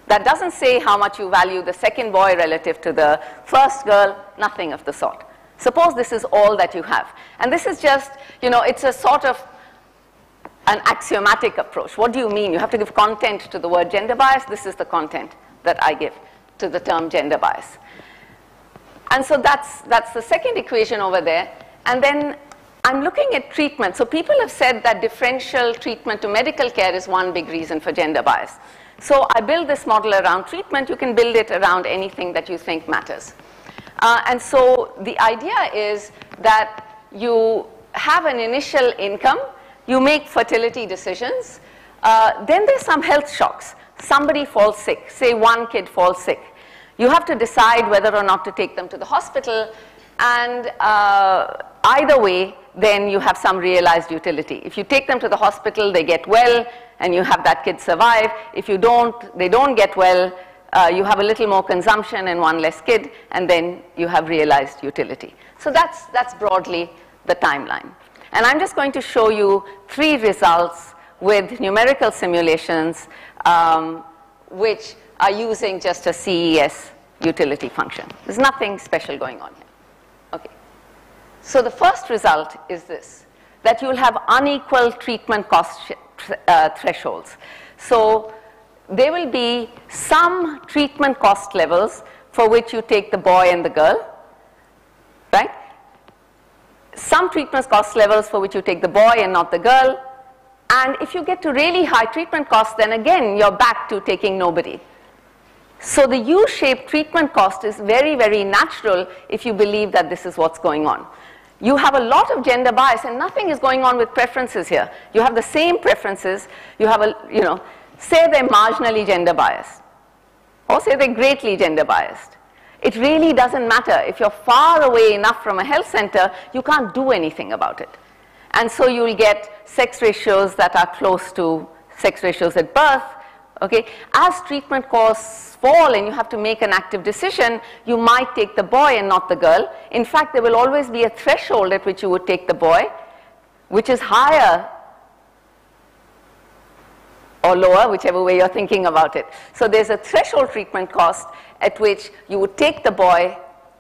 That doesn't say how much you value the second boy relative to the first girl, nothing of the sort. Suppose this is all that you have. And this is just, you know, it's a sort of an axiomatic approach. What do you mean? You have to give content to the word gender bias. This is the content that I give to the term gender bias. And so that's the second equation over there. And then I'm looking at treatment. So people have said that differential treatment to medical care is one big reason for gender bias. So I build this model around treatment. You can build it around anything that you think matters. And so the idea is that you have an initial income, you make fertility decisions, then there's some health shocks. Somebody falls sick, say one kid falls sick. You have to decide whether or not to take them to the hospital, and either way, then you have some realized utility. If you take them to the hospital, they get well, and you have that kid survive. If you don't, they don't get well, you have a little more consumption and one less kid, and then you have realized utility. So that's broadly the timeline. And I'm just going to show you 3 results with numerical simulations which are using just a CES utility function. There's nothing special going on here. Okay. So the first result is this, that you'll have unequal treatment cost thresholds. So there will be some treatment cost levels for which you take the boy and the girl, right? Some treatment cost levels for which you take the boy and not the girl. And if you get to really high treatment costs, then again, you're back to taking nobody. So the U-shaped treatment cost is very, very natural if you believe that this is what's going on. You have a lot of gender bias, and nothing is going on with preferences here. You have the same preferences. You have say they're marginally gender biased, or say they're greatly gender biased. It really doesn't matter. If you're far away enough from a health center, you can't do anything about it. And so you'll get sex ratios that are close to sex ratios at birth. Okay? As treatment costs fall and you have to make an active decision, you might take the boy and not the girl. In fact, there will always be a threshold at which you would take the boy, which is higher or lower, whichever way you're thinking about it. So there's a threshold treatment cost at which you would take the boy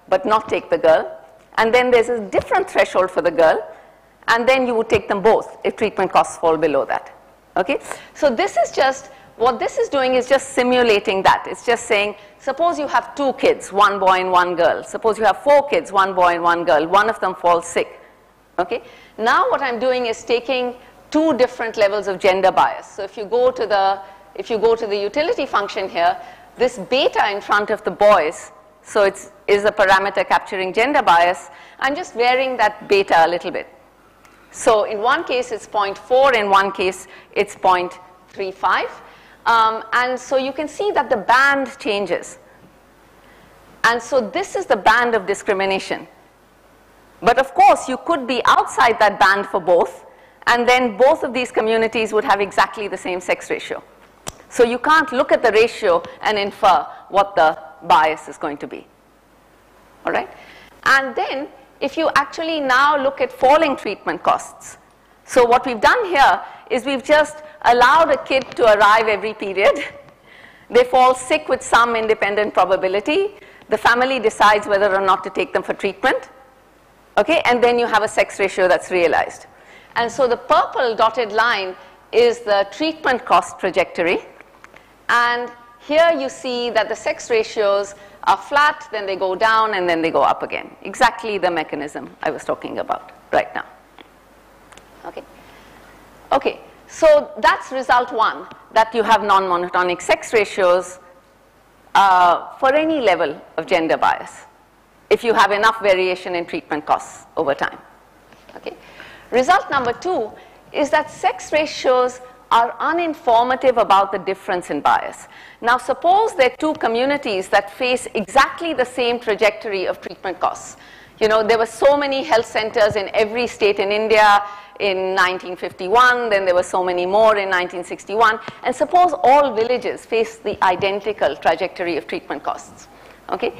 but not take the girl. And then there's a different threshold for the girl, and then you would take them both if treatment costs fall below that. Okay? So this is just, what this is doing is just simulating that. It's just saying, suppose you have 2 kids, 1 boy and 1 girl. Suppose you have 4 kids, 1 boy and 1 girl. One of them falls sick. Okay? Now what I'm doing is taking 2 different levels of gender bias. So if you go to the utility function here, this beta in front of the boys, so it is a parameter capturing gender bias. I'm just varying that beta a little bit. So in one case it's 0.4, in one case it's 0.35. And so you can see that the band changes. And so this is the band of discrimination. But of course you could be outside that band for both, and then both of these communities would have exactly the same sex ratio. So you can't look at the ratio and infer what the bias is going to be. All right? And then if you actually now look at falling treatment costs. So what we've done here is we've just allowed a kid to arrive every period. They fall sick with some independent probability. The family decides whether or not to take them for treatment. Okay? And then you have a sex ratio that's realized. And so the purple dotted line is the treatment cost trajectory. And here you see that the sex ratios are flat, then they go down, and then they go up again. Exactly the mechanism I was talking about right now. Okay. Okay. So that's result 1, that you have non-monotonic sex ratios for any level of gender bias, if you have enough variation in treatment costs over time. Okay. Result number 2 is that sex ratios are uninformative about the difference in bias. Now suppose there are two communities that face exactly the same trajectory of treatment costs. You know, there were so many health centers in every state in India in 1951, then there were so many more in 1961, and suppose all villages face the identical trajectory of treatment costs, okay?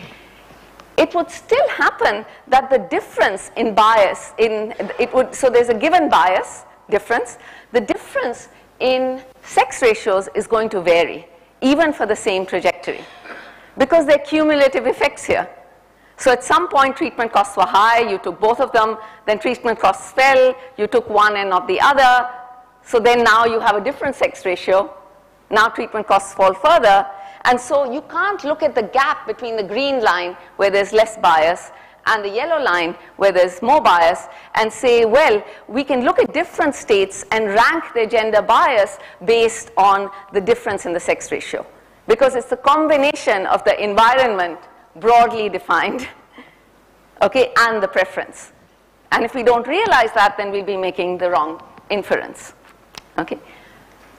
It would still happen that the difference in bias, so there's a given bias difference, the difference in sex ratios is going to vary, even for the same trajectory, because there are cumulative effects here. So at some point, treatment costs were high, you took both of them, then treatment costs fell, you took one and not the other, so then now you have a different sex ratio, now treatment costs fall further, and so you can't look at the gap between the green line where there's less bias and the yellow line where there's more bias and say, well, we can look at different states and rank their gender bias based on the difference in the sex ratio, because it's the combination of the environment broadly defined, okay, and the preference. And if we don't realize that, then we'll be making the wrong inference, okay.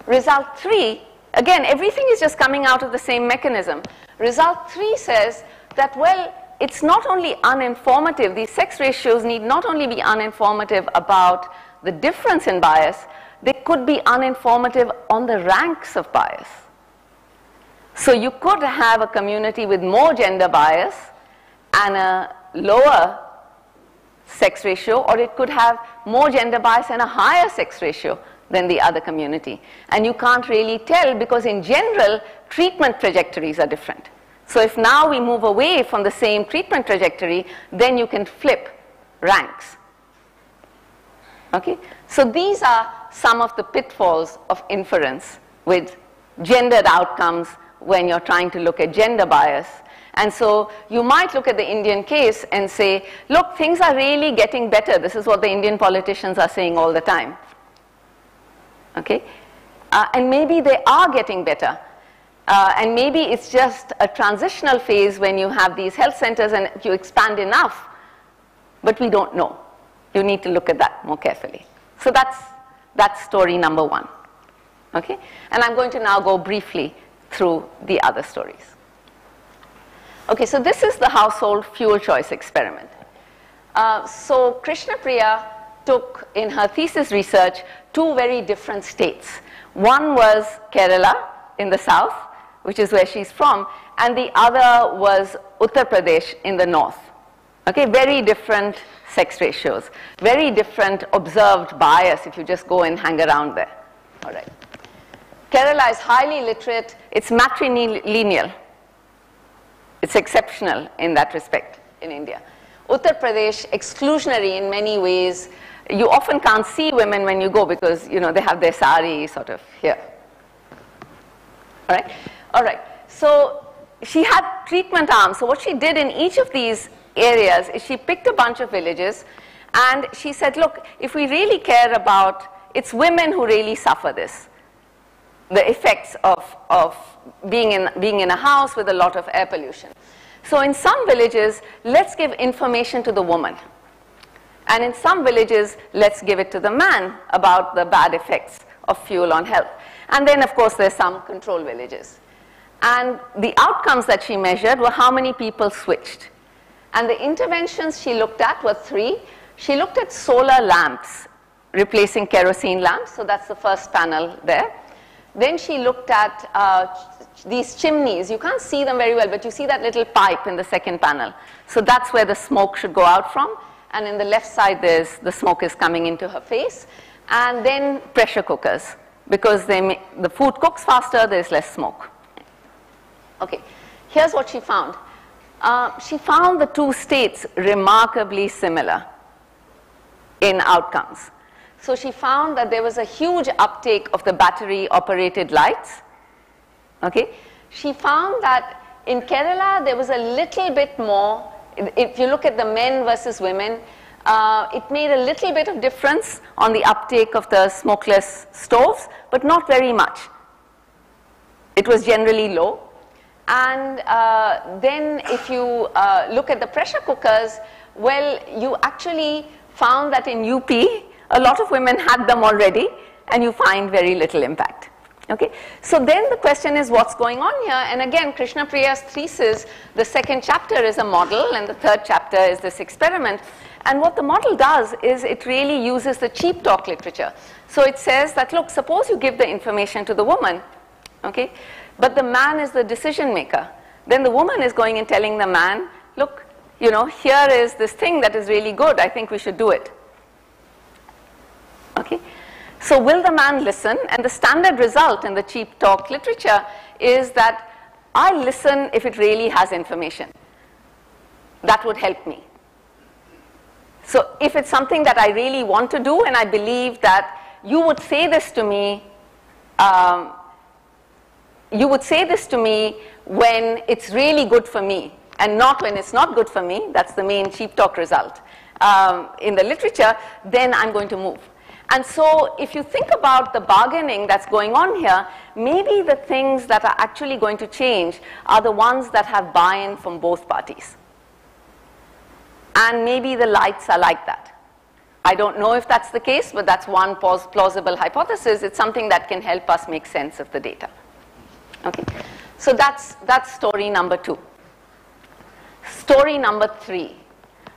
Result 3, again, everything is just coming out of the same mechanism. Result 3 says that, well, it's not only uninformative, these sex ratios need not only be uninformative about the difference in bias, they could be uninformative on the ranks of bias. So you could have a community with more gender bias and a lower sex ratio, or it could have more gender bias and a higher sex ratio than the other community. And you can't really tell because in general, treatment trajectories are different. So if now we move away from the same treatment trajectory, then you can flip ranks. Okay? So these are some of the pitfalls of inference with gendered outcomes when you're trying to look at gender bias. And so you might look at the Indian case and say, look, things are really getting better. This is what the Indian politicians are saying all the time. Okay? And maybe they are getting better. And maybe it's just a transitional phase when you have these health centers and you expand enough, but we don't know. You need to look at that more carefully. So that's story number 1. Okay? And I'm going to now go briefly through the other stories. Okay, so this is the household fuel choice experiment. So Krishna Priya took in her thesis research 2 very different states. One was Kerala in the south, which is where she's from, and the other was Uttar Pradesh in the north. Okay, very different sex ratios, very different observed bias if you just go and hang around there. All right. Kerala is highly literate, it's matrilineal. It's exceptional in that respect in India. Uttar Pradesh, exclusionary in many ways. You often can't see women when you go because, you know, they have their sari sort of here. All right? All right. So she had treatment arms. So what she did in each of these areas is she picked a bunch of villages and she said, look, if we really care about, it's women who really suffer this. The effects of being in a house with a lot of air pollution. So in some villages, let's give information to the woman. And in some villages, let's give it to the man about the bad effects of fuel on health. And then, of course, there's some control villages. And the outcomes that she measured were how many people switched. And the interventions she looked at were 3. She looked at solar lamps, replacing kerosene lamps. So that's the first panel there. Then she looked at these chimneys. You can't see them very well, but you see that little pipe in the second panel. So that's where the smoke should go out from. And in the left side, the smoke is coming into her face. And then pressure cookers, because the food cooks faster, there's less smoke. Okay, here's what she found. She found the 2 states remarkably similar in outcomes. So she found that there was a huge uptake of the battery-operated lights. Okay, she found that in Kerala there was a little bit more. If you look at the men versus women, it made a little bit of difference on the uptake of the smokeless stoves, but not very much. It was generally low. And then if you look at the pressure cookers, well, you actually found that in UP, a lot of women had them already, and you find very little impact. Okay, so then the question is what's going on here? And again, Krishna Priya's thesis, the second chapter is a model and the third chapter is this experiment. And what the model does is it really uses the cheap talk literature. So it says that, look, suppose you give the information to the woman, okay, but the man is the decision maker. Then the woman is going and telling the man, look, you know, here is this thing that is really good. I think we should do it. Okay. So will the man listen? And the standard result in the cheap talk literature is that I listen if it really has information. That would help me. So if it's something that I really want to do and I believe that you would say this to me, when it's really good for me and not when it's not good for me. That's the main cheap talk result in the literature. Then I'm going to move. And so if you think about the bargaining that's going on here, maybe the things that are actually going to change are the ones that have buy-in from both parties. And maybe the lights are like that. I don't know if that's the case, but that's one plausible hypothesis. It's something that can help us make sense of the data. Okay, so that's story number 2. Story number 3.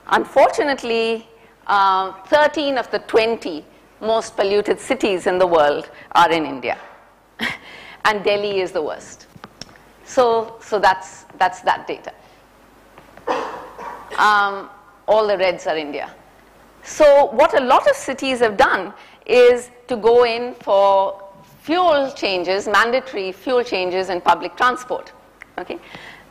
Unfortunately, 13 of the 20 most polluted cities in the world are in India. And Delhi is the worst. So that's that data. All the reds are India. So what a lot of cities have done is to go in for fuel changes, mandatory fuel changes in public transport. Okay?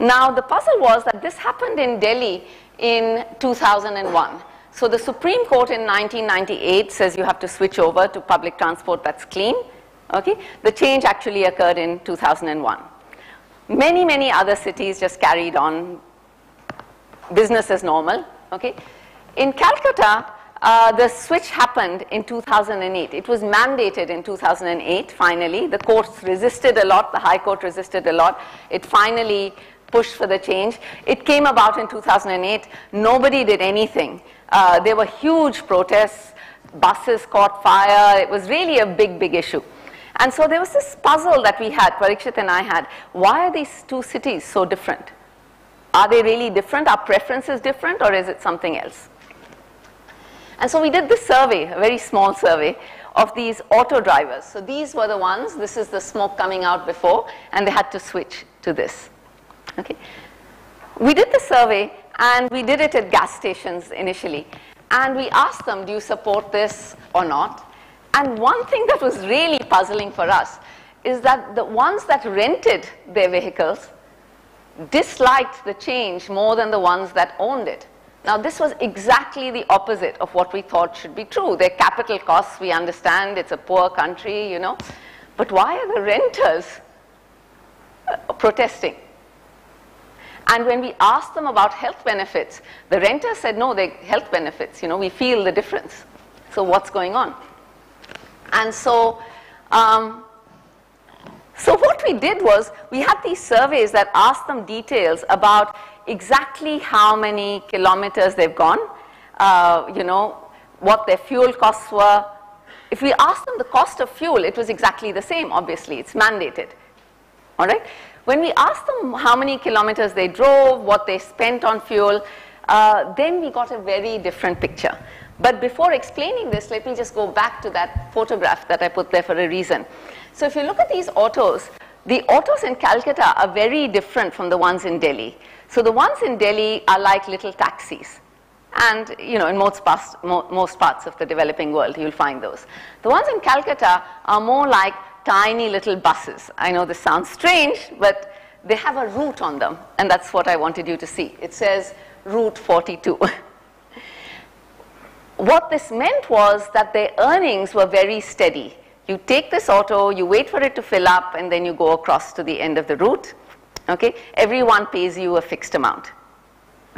Now the puzzle was that this happened in Delhi in 2001. So the Supreme Court in 1998 says you have to switch over to public transport that's clean. Okay? The change actually occurred in 2001. Many, many other cities just carried on business as normal. Okay? In Calcutta, the switch happened in 2008. It was mandated in 2008, finally. The courts resisted a lot. The High Court resisted a lot. It finally pushed for the change. It came about in 2008. Nobody did anything. There were huge protests. Buses caught fire. It was really a big, big issue. And so there was this puzzle that we had, Parikshit and I had. Why are these two cities so different? Are they really different? Are preferences different, or is it something else? And so we did this survey, a very small survey, of these auto drivers. So these were the ones, this is the smoke coming out before, and they had to switch to this. Okay. We did the survey, and we did it at gas stations initially. And we asked them, do you support this or not? And one thing that was really puzzling for us is that the ones that rented their vehicles disliked the change more than the ones that owned it. Now this was exactly the opposite of what we thought should be true. Their capital costs, we understand, it's a poor country, you know. But why are the renters protesting? And when we asked them about health benefits, the renters said, no, they're health benefits, you know, we feel the difference. So what's going on? And so, so what we did was, we had these surveys that asked them details about exactly how many kilometers they've gone, you know, what their fuel costs were. If we asked them the cost of fuel, it was exactly the same, obviously, it's mandated. All right? When we asked them how many kilometers they drove, what they spent on fuel, then we got a very different picture. But before explaining this, let me just go back to that photograph that I put there for a reason. So if you look at these autos, the autos in Calcutta are very different from the ones in Delhi. So the ones in Delhi are like little taxis. And, you know, in most parts of the developing world, you'll find those. The ones in Calcutta are more like tiny little buses. I know this sounds strange, but they have a route on them. And that's what I wanted you to see. It says Route 42. What this meant was that their earnings were very steady. You take this auto, you wait for it to fill up, and then you go across to the end of the route. Okay? Everyone pays you a fixed amount.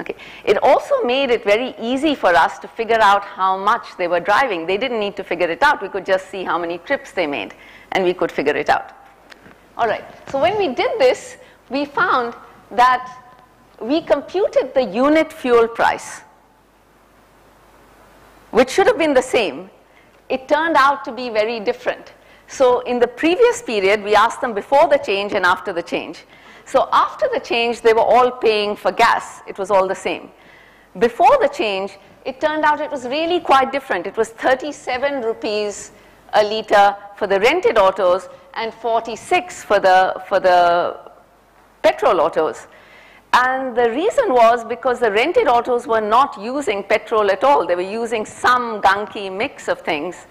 Okay? It also made it very easy for us to figure out how much they were driving. They didn't need to figure it out. We could just see how many trips they made, and we could figure it out. All right. So when we did this, we found that we computed the unit fuel price, which should have been the same it turned out to be very different. So in the previous period, we asked them before the change and after the change. So after the change, they were all paying for gas. It was all the same. Before the change, it turned out it was really quite different. It was 37 rupees a litre for the rented autos and 46 for the petrol autos. And the reason was because the rented autos were not using petrol at all. They were using some gunky mix of things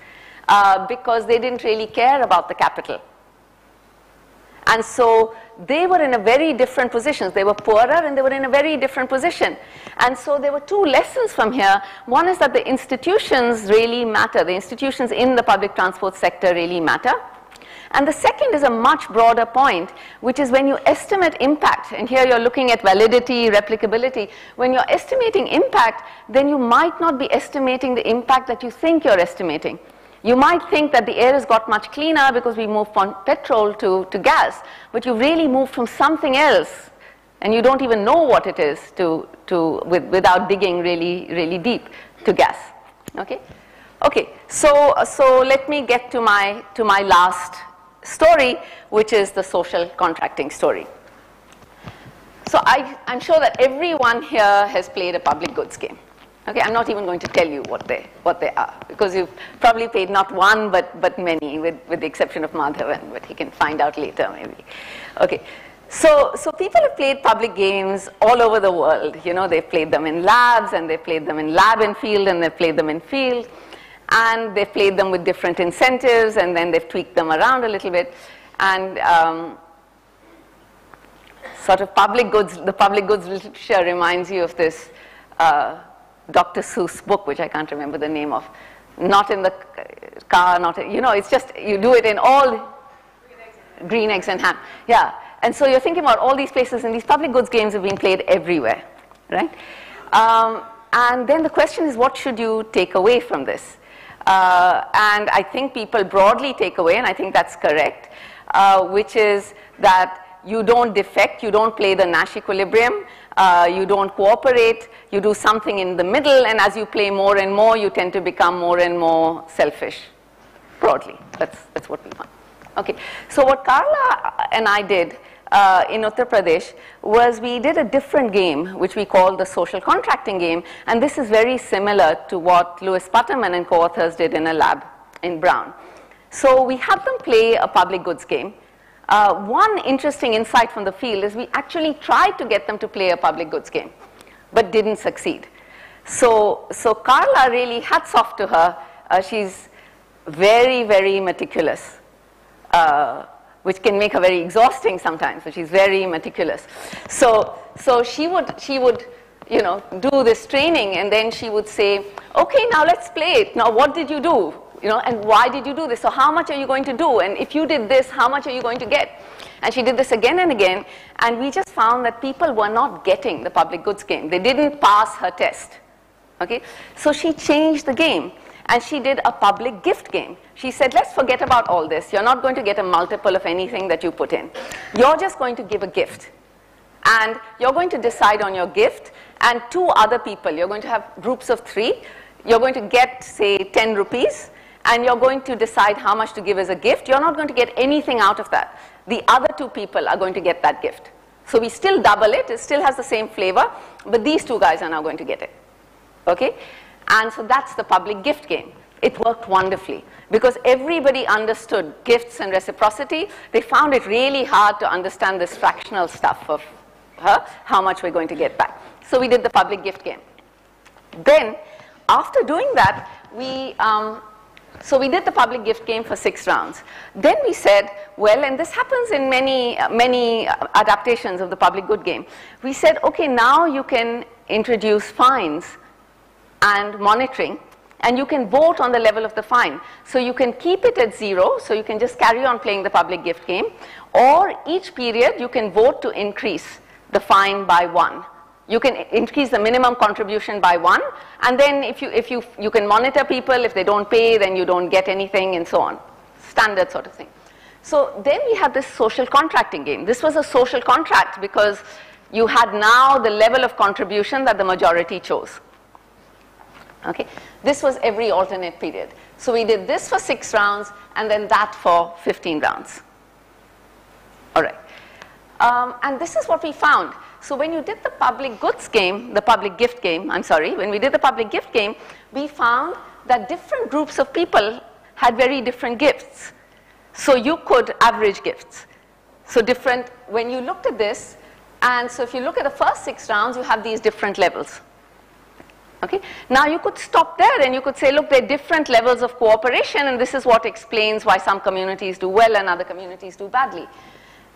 because they didn't really care about the capital. And so they were in a very different position. They were poorer and they were in a very different position. And so there were two lessons from here. One is that the institutions really matter. The institutions in the public transport sector really matter. And the second is a much broader point, which is when you estimate impact, and here you're looking at validity, replicability. When you're estimating impact, then you might not be estimating the impact that you think you're estimating. You might think that the air has got much cleaner because we moved from petrol to gas, but you really moved from something else, and you don't even know what it is without digging really deep to gas. Okay? Okay, so let me get to my last story, which is the social contracting story. So I'm sure that everyone here has played a public goods game. Okay, I'm not even going to tell you what they are, because you've probably played not one but many, with the exception of Madhavan, but he can find out later maybe. Okay, so people have played public games all over the world. You know, they've played them in labs, and they've played them in lab and field, and they've played them in field. And they've played them with different incentives, and then they've tweaked them around a little bit. And sort of the public goods literature reminds you of this Dr. Seuss book, which I can't remember the name of. Not in the car, it's just, you do it in all green eggs and ham. Yeah, and so you're thinking about all these places, and these public goods games have been played everywhere, right? And then the question is, what should you take away from this? And I think people broadly take away, and I think that's correct, which is that you don't defect, you don't play the Nash equilibrium, you don't cooperate, you do something in the middle, and as you play more and more, you tend to become more and more selfish, broadly. That's what we want. Okay, so what Carla and I did in Uttar Pradesh was we did a different game, which we called the social contracting game, and this is very similar to what Louis Putterman and co-authors did in a lab in Brown. So we had them play a public goods game. One interesting insight from the field is we actually tried to get them to play a public goods game, but didn't succeed. So Carla, really, hats off to her. She's very, very meticulous. Which can make her very exhausting sometimes, but she's very meticulous. So she would do this training, and then she would say, okay, now let's play it. Now what did you do? And why did you do this? So how much are you going to do? And if you did this, how much are you going to get? And she did this again and again, and we just found that people were not getting the public goods game. They didn't pass her test. Okay? So she changed the game. And she did a public gift game. She said, let's forget about all this. You're not going to get a multiple of anything that you put in. You're just going to give a gift. And you're going to decide on your gift, and two other people. You're going to have groups of 3. You're going to get, say, 10 rupees, and you're going to decide how much to give as a gift. You're not going to get anything out of that. The other 2 people are going to get that gift. So we still double it. It still has the same flavor, but these 2 guys are now going to get it. Okay? And so that's the public gift game. It worked wonderfully because everybody understood gifts and reciprocity. They found it really hard to understand this fractional stuff of how much we're going to get back. So we did the public gift game. Then, after doing that, we did the public gift game for 6 rounds. Then we said, well, and this happens in many adaptations of the public good game. We said, okay, now you can introduce fines and monitoring, and you can vote on the level of the fine. So you can keep it at 0, so you can just carry on playing the public gift game, or each period you can vote to increase the fine by 1. You can increase the minimum contribution by 1, and then if you can monitor people. If they don't pay, then you don't get anything, and so on. Standard sort of thing. So then we had this social contracting game. This was a social contract because you had now the level of contribution that the majority chose. Okay? This was every alternate period. So we did this for 6 rounds and then that for 15 rounds. All right. And this is what we found. So when you did the public goods game, the public gift game, when we did the public gift game, we found that different groups of people had very different gifts. So you could average gifts. So when you looked at this, and so if you look at the first 6 rounds, you have these different levels. Okay? Now you could stop there and you could say, look, there are different levels of cooperation, and this is what explains why some communities do well and other communities do badly.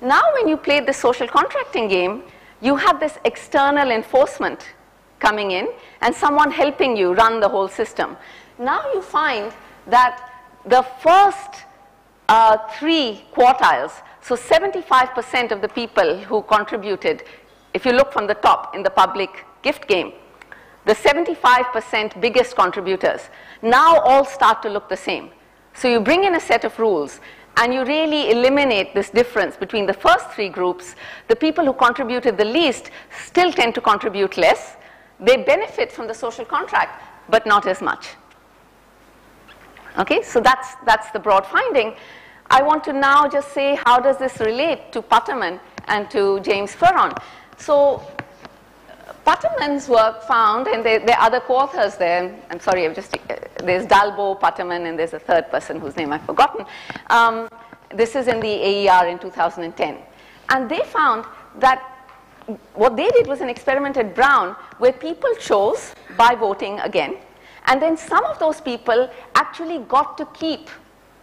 Now when you played the social contracting game, you have this external enforcement coming in and someone helping you run the whole system. Now you find that the first 3 quartiles, so 75% of the people who contributed, if you look from the top in the public gift game, the 75% biggest contributors now all start to look the same. So you bring in a set of rules and you really eliminate this difference between the first 3 groups. The people who contributed the least still tend to contribute less. They benefit from the social contract, but not as much. Okay, so that's the broad finding. I want to now just say, how does this relate to Putterman and to James Ferron? So Putterman's work found, and there are other co-authors there, I'm sorry, there's Dalbo, Putterman, and there's a third person whose name I've forgotten. This is in the AER in 2010. And they found that what they did was an experiment at Brown where people chose by voting again, and then some of those people actually got to keep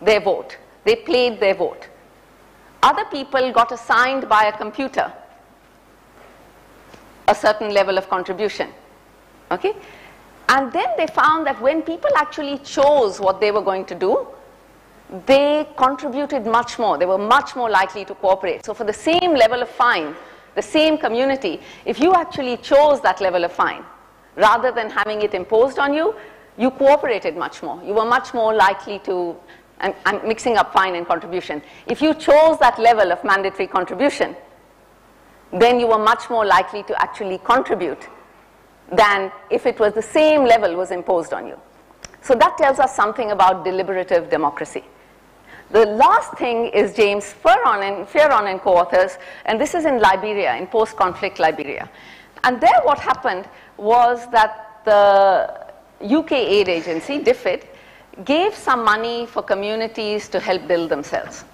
their vote. They played their vote. Other people got assigned by a computer a certain level of contribution. Okay? And then they found that when people actually chose what they were going to do, they contributed much more. They were much more likely to cooperate. So for the same level of fine, the same community, if you actually chose that level of fine, rather than having it imposed on you, you cooperated much more. You were much more likely to, I'm mixing up fine and contribution. If you chose that level of mandatory contribution, then you were much more likely to actually contribute than if it was the same level was imposed on you. So that tells us something about deliberative democracy. The last thing is James Ferron and co-authors, and this is in Liberia, in post-conflict Liberia. And there what happened was that the UK aid agency, DFID, gave some money for communities to help build themselves.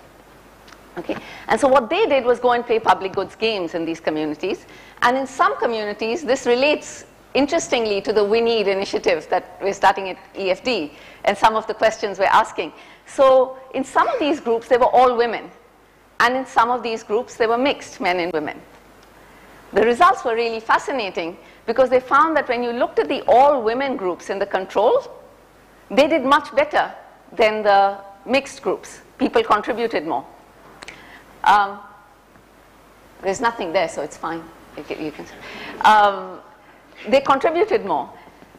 Okay? And so what they did was go and play public goods games in these communities. And in some communities, this relates interestingly to the We Need initiative that we're starting at EFD and some of the questions we're asking. So in some of these groups, they were all women. And in some of these groups, they were mixed, men and women. The results were really fascinating because they found that when you looked at the all-women groups in the control, they did much better than the mixed groups. People contributed more. There's nothing there, so it's fine. They contributed more.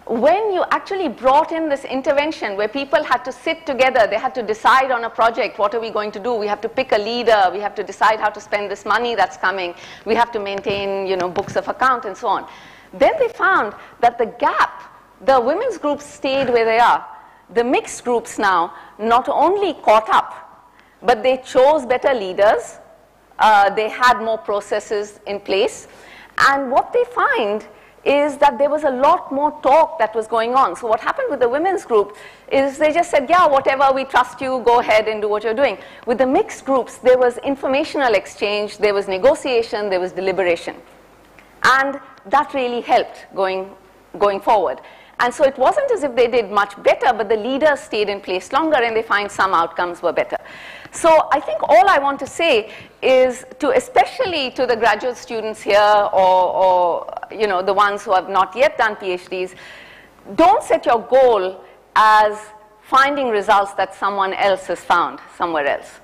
When you actually brought in this intervention where people had to sit together, they had to decide on a project, what are we going to do? We have to pick a leader, we have to decide how to spend this money that's coming, we have to maintain, books of account and so on. Then they found that the gap, the women's groups stayed where they are. The mixed groups now not only caught up, but they chose better leaders, they had more processes in place, and what they find is that there was a lot more talk that was going on. So what happened with the women's group is they just said, yeah, whatever, we trust you, go ahead and do what you're doing. With the mixed groups, there was informational exchange, there was negotiation, there was deliberation. And that really helped going forward. And so it wasn't as if they did much better, but the leaders stayed in place longer and they find some outcomes were better. So I think all I want to say is especially to the graduate students here or the ones who have not yet done PhDs, don't set your goal as finding results that someone else has found somewhere else.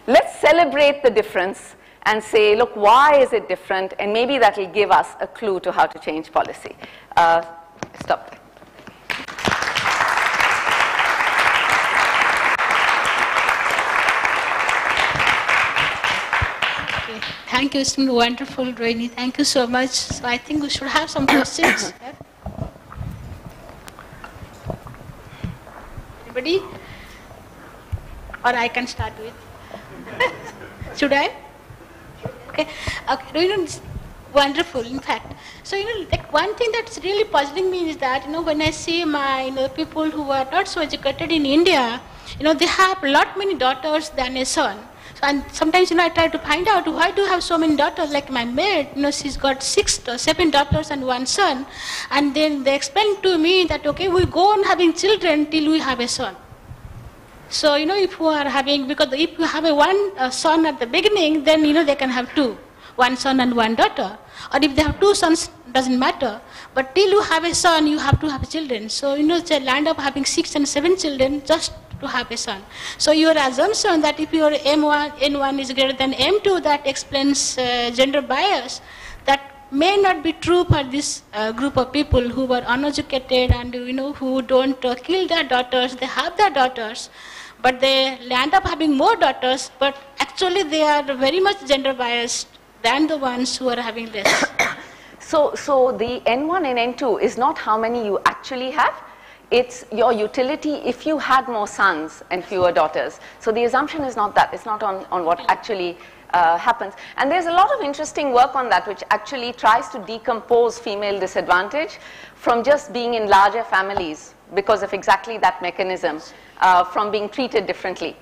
Let's celebrate the difference and say, look, why is it different? And maybe that will give us a clue to how to change policy. Stop. Okay. Thank you. It's been wonderful, Rohini. Thank you so much. So I think we should have some questions. Ready? Or I can start with. Should I? Okay. Okay. You know, it's wonderful, in fact. So, you know, like one thing that's really puzzling me is that, you know, when I see my, you know, people who are not so educated in India, you know, they have a lot many daughters than a son. And sometimes, you know, I try to find out why do you have so many daughters. Like my maid, you know, she's got 6 or 7 daughters and 1 son. And then they explain to me that, okay, we go on having children till we have a son. So, you know, if you are having, because if you have one son at the beginning, then, you know, they can have 2, 1 son and 1 daughter. Or if they have 2 sons, doesn't matter. But till you have a son, you have to have children. So, you know, they land up having 6 and 7 children just to have a son. So your assumption that if your N1 is greater than M2, that explains gender bias, that may not be true for this group of people who are uneducated and, you know, who don't kill their daughters. They have their daughters, but they land up having more daughters, but actually they are very much gender biased than the ones who are having less. So the N1 and N2 is not how many you actually have. It's your utility if you had more sons and fewer daughters. So the assumption is not that. It's not on what actually happens. And there's a lot of interesting work on that which actually tries to decompose female disadvantage from just being in larger families because of exactly that mechanism, from being treated differently.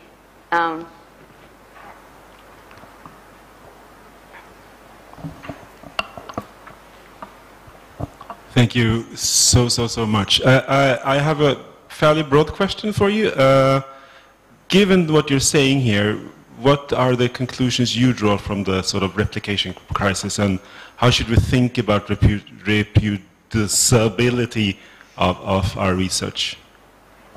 Thank you so much. I have a fairly broad question for you. Given what you're saying here, what are the conclusions you draw from the sort of replication crisis, and how should we think about reproducibility of our research?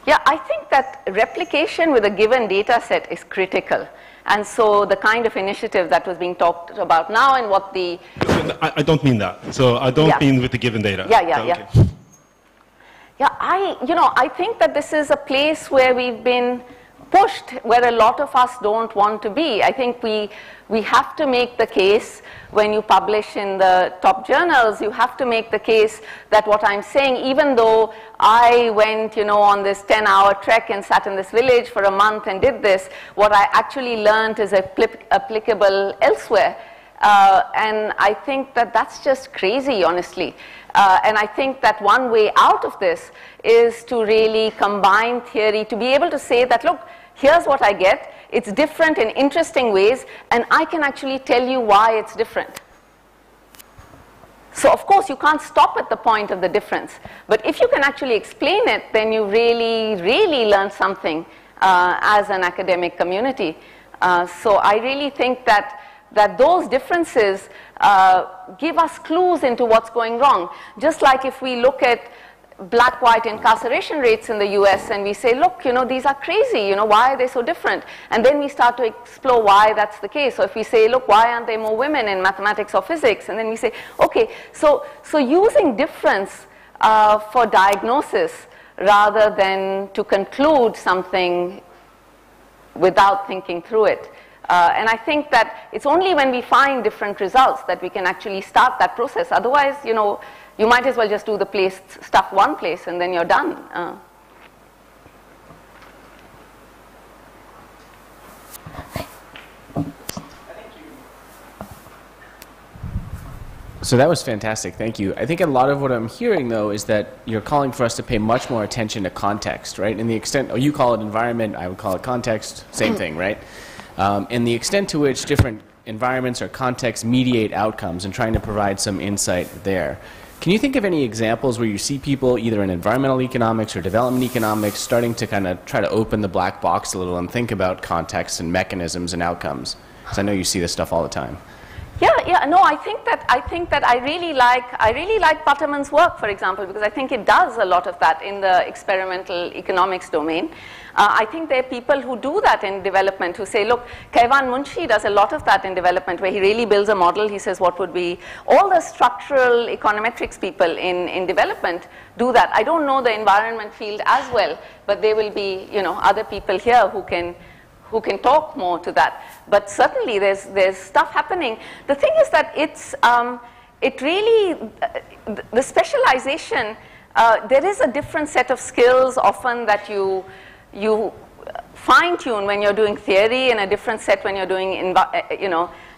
Yeah, I think that replication with a given data set is critical. And so the kind of initiative that was being talked about now and what the... I don't mean that. So I don't mean with the given data. Yeah, I think that this is a place where we've been pushed, where a lot of us don't want to be. I think we have to make the case when you publish in the top journals, you have to make the case that what I'm saying, even though I went, you know, on this 10-hour trek and sat in this village for a month and did this, what I actually learned is applicable elsewhere. And I think that that's just crazy, honestly. And I think that one way out of this is to really combine theory, to be able to say that, look, here's what I get. It's different in interesting ways, and I can actually tell you why it's different. So, of course, you can't stop at the point of the difference. But if you can actually explain it, then you really learn something as an academic community. So I really think that those differences give us clues into what's going wrong. Just like if we look at black-white incarceration rates in the US and we say, look, you know, these are crazy, you know, why are they so different? And then we start to explore why that's the case. So if we say, look, why aren't there more women in mathematics or physics? And then we say, okay, so using difference for diagnosis rather than to conclude something without thinking through it. And I think that it's only when we find different results that we can actually start that process. Otherwise, you know, you might as well just do the stuff one place and then you're done. So that was fantastic, thank you. I think a lot of what I'm hearing, though, is that you're calling for us to pay much more attention to context, right? And the extent, you call it environment, I would call it context, same thing, right? And the extent to which different environments or contexts mediate outcomes and trying to provide some insight there. Can you think of any examples where you see people either in environmental economics or development economics starting to kind of try to open the black box a little and think about context and mechanisms and outcomes? Because I know you see this stuff all the time. Yeah, no, I think that I really like Butterman's work, for example, because I think it does a lot of that in the experimental economics domain. I think there are people who do that in development, who say, look, Kaivan Munshi does a lot of that in development, where he really builds a model. He says what would be, all the structural econometrics people in development do that. I don't know the environment field as well, but there will be, you know, other people here who can talk more to that. But certainly there's stuff happening. The thing is that it really, the specialization, there is a different set of skills often that you you fine-tune when you're doing theory, and a different set when you're doing,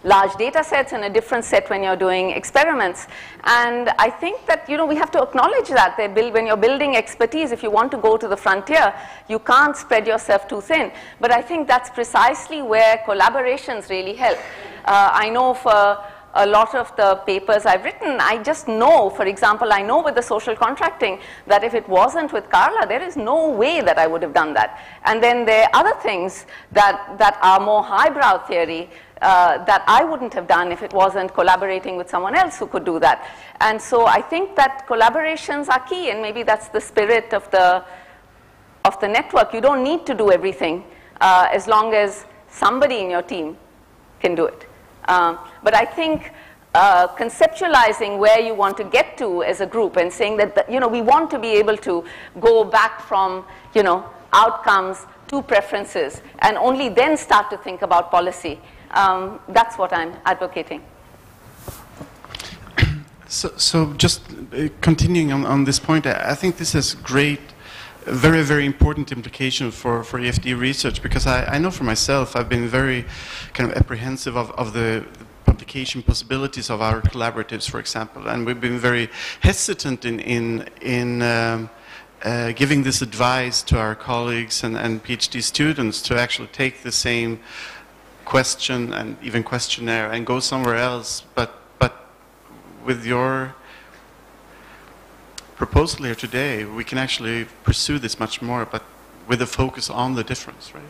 large data sets, and a different set when you're doing experiments. And I think that, we have to acknowledge that when you're building expertise, if you want to go to the frontier, you can't spread yourself too thin. But I think that's precisely where collaborations really help. I know for a lot of the papers I've written, I just know, for example, I know with the social contracting that if it wasn't with Carla, there is no way that I would have done that. And then there are other things that are more highbrow theory that I wouldn't have done if it wasn't collaborating with someone else who could do that. And so I think that collaborations are key, and maybe that's the spirit of the network. You don't need to do everything as long as somebody in your team can do it. But I think conceptualizing where you want to get to as a group and saying that, we want to be able to go back from, outcomes to preferences and only then start to think about policy. That's what I'm advocating. So just continuing on this point, I think this has great, very, very important implication for EFD research, because I know for myself, I've been very kind of apprehensive of the publication possibilities of our collaboratives, for example, and we've been very hesitant in giving this advice to our colleagues and PhD students to actually take the same question and even questionnaire and go somewhere else, but with your proposal here today, we can actually pursue this much more, but with a focus on the difference, right?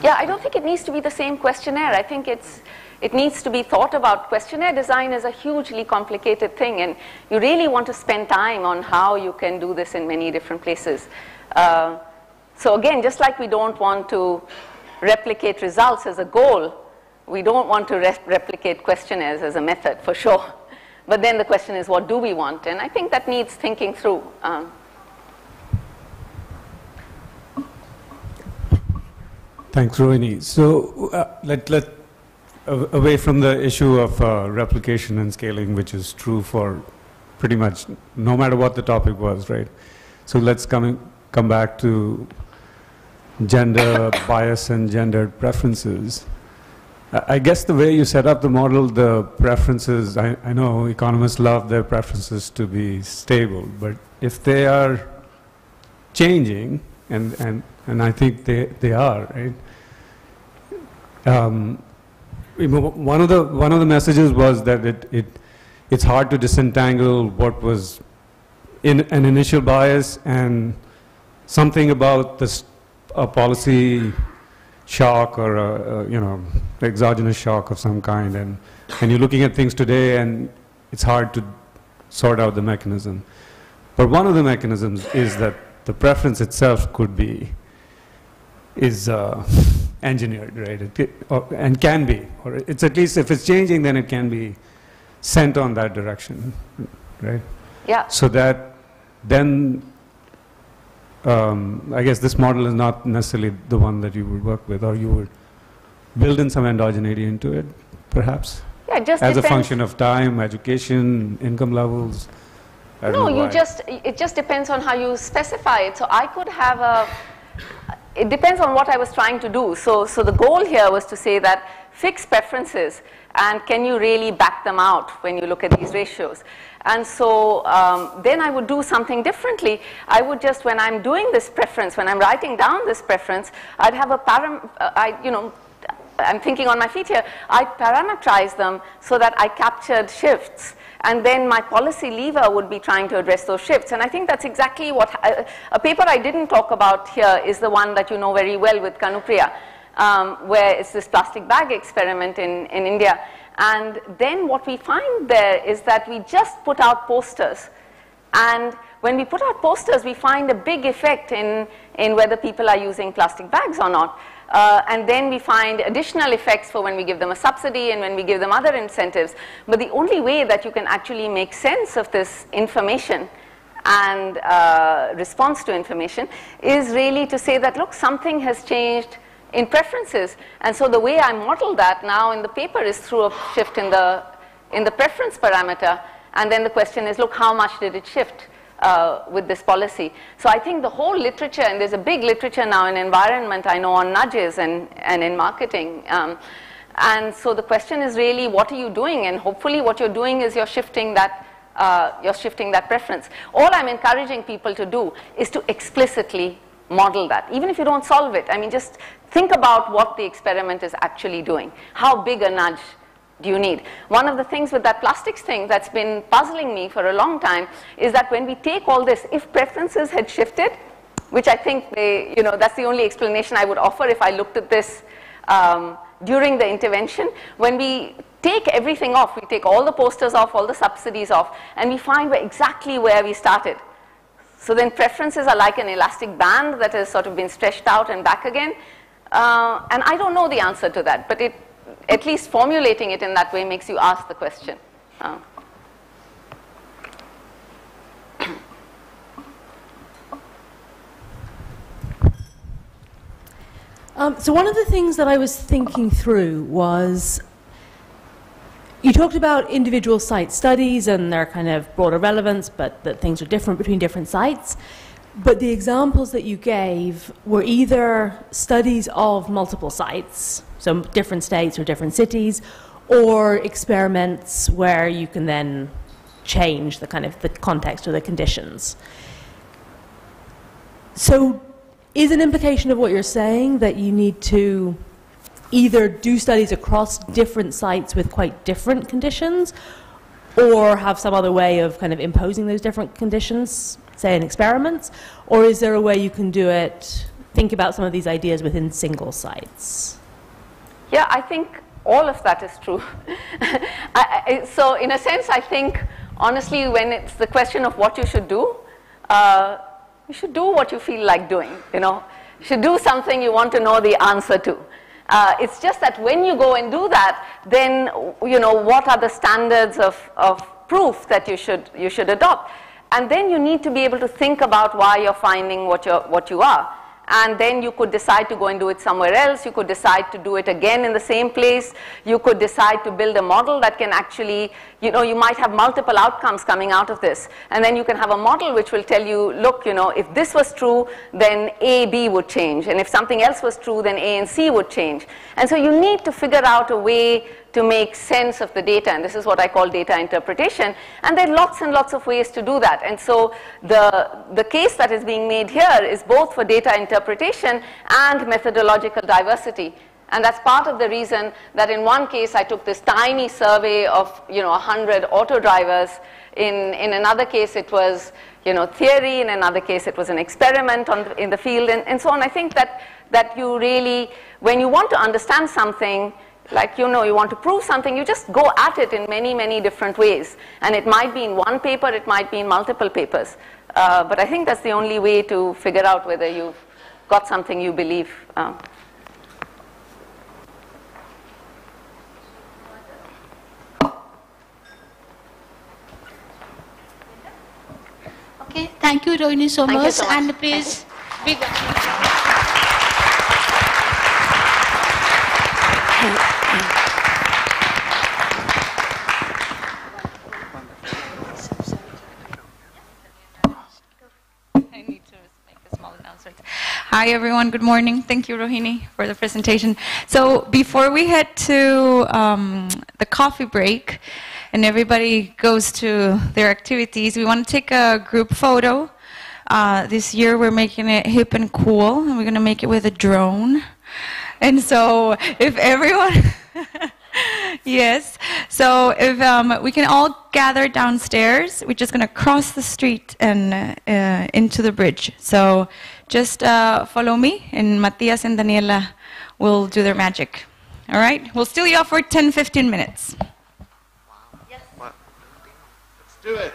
Yeah, I don't think it needs to be the same questionnaire. I think it needs to be thought about. Questionnaire design is a hugely complicated thing, and you really want to spend time on how you can do this in many different places. So again, just like we don't want to replicate results as a goal, we don't want to replicate questionnaires as a method, for sure. But then the question is, what do we want? And I think that needs thinking through. Thanks, Rohini. So away from the issue of replication and scaling, which is true for pretty much no matter what the topic was, right? So let's come back to gender bias and gendered preferences. I guess the way you set up the model, the preferences, I know economists love their preferences to be stable, but if they are changing, and I think they are, right? One of the messages was that it's hard to disentangle what was in an initial bias and something about this policy shock or exogenous shock of some kind, and you're looking at things today and it's hard to sort out the mechanism. But one of the mechanisms is that the preference itself is engineered, right? And can be, or it's at least if it's changing, then it can be sent on that direction, right? Yeah. So that then I guess this model is not necessarily the one that you would work with, or you would build in some endogeneity into it, perhaps? Yeah, it just as depends. A function of time, education, income levels? No, it just depends on how you specify it. So I could have it depends on what I was trying to do. So the goal here was to say that fix preferences, and can you really back them out when you look at these ratios? And so then I would do something differently. I would just, when I'm doing this preference, when I'm writing down this preference, I'd have I'm thinking on my feet here, I'd parameterize them so that I captured shifts. And then my policy lever would be trying to address those shifts. And I think that's exactly what, a paper I didn't talk about here is the one that you know very well with Kanupriya, where it's this plastic bag experiment in India. And then what we find there is that we just put out posters. And when we put out posters, we find a big effect in whether people are using plastic bags or not. And then we find additional effects for when we give them a subsidy and when we give them other incentives. But the only way that you can actually make sense of this information and response to information is really to say that, look, something has changed in preferences. And so the way I model that now in the paper is through a shift in the preference parameter. And then the question is, look, how much did it shift with this policy. So I think the whole literature, and there's a big literature now in environment, I know, on nudges and in marketing. And so the question is really, what are you doing? And hopefully what you're doing is you're shifting that preference. All I'm encouraging people to do is to explicitly model that, even if you don't solve it. I mean, just think about what the experiment is actually doing. How big a nudge do you need? One of the things with that plastics thing that's been puzzling me for a long time is that when we take all this, if preferences had shifted, which I think that's the only explanation I would offer if I looked at this during the intervention, when we take everything off, we take all the posters off, all the subsidies off, and we find exactly where we started. So then preferences are like an elastic band that has sort of been stretched out and back again. And I don't know the answer to that, but at least formulating it in that way makes you ask the question. So one of the things that I was thinking through was, you talked about individual site studies and their kind of broader relevance, but that things are different between different sites. But the examples that you gave were either studies of multiple sites, so different states or different cities, or experiments where you can then change the kind of the context or the conditions. So is an implication of what you're saying that you need to either do studies across different sites with quite different conditions, or have some other way of kind of imposing those different conditions, say in experiments? Or is there a way you can do it, think about some of these ideas within single sites? Yeah, I think all of that is true. So in a sense, I think, honestly, when it's the question of what you should do, you should do what you feel like doing, You should do something you want to know the answer to. It's just that when you go and do that, then, what are the standards of proof that you should adopt? And then you need to be able to think about why you're finding what you are. And then you could decide to go and do it somewhere else. You could decide to do it again in the same place. You could decide to build a model that can actually, you might have multiple outcomes coming out of this. And then you can have a model which will tell you, look, if this was true, then A, B would change. And if something else was true, then A and C would change. And so you need to figure out a way to make sense of the data, and this is what I call data interpretation, and there are lots and lots of ways to do that. And so the case that is being made here is both for data interpretation and methodological diversity. And that's part of the reason that in one case I took this tiny survey of 100 auto drivers. In another case it was theory, in another case it was an experiment in the field, and so on. I think that you really, when you want to understand something, like you want to prove something, you just go at it in many, many different ways. And it might be in one paper, it might be in multiple papers. But I think that's the only way to figure out whether you've got something you believe. Okay, thank you, Rohini, so much. And please, big Hi everyone, good morning. Thank you, Rohini, for the presentation. So before we head to the coffee break and everybody goes to their activities, we want to take a group photo. This year we're making it hip and cool, and we're going to make it with a drone. And so if everyone... Yes, so if we can all gather downstairs, we're just going to cross the street and into the bridge. So just follow me, and Matthias and Daniela will do their magic. All right? We'll steal you off for 10-15 minutes. Yes. Let's do it.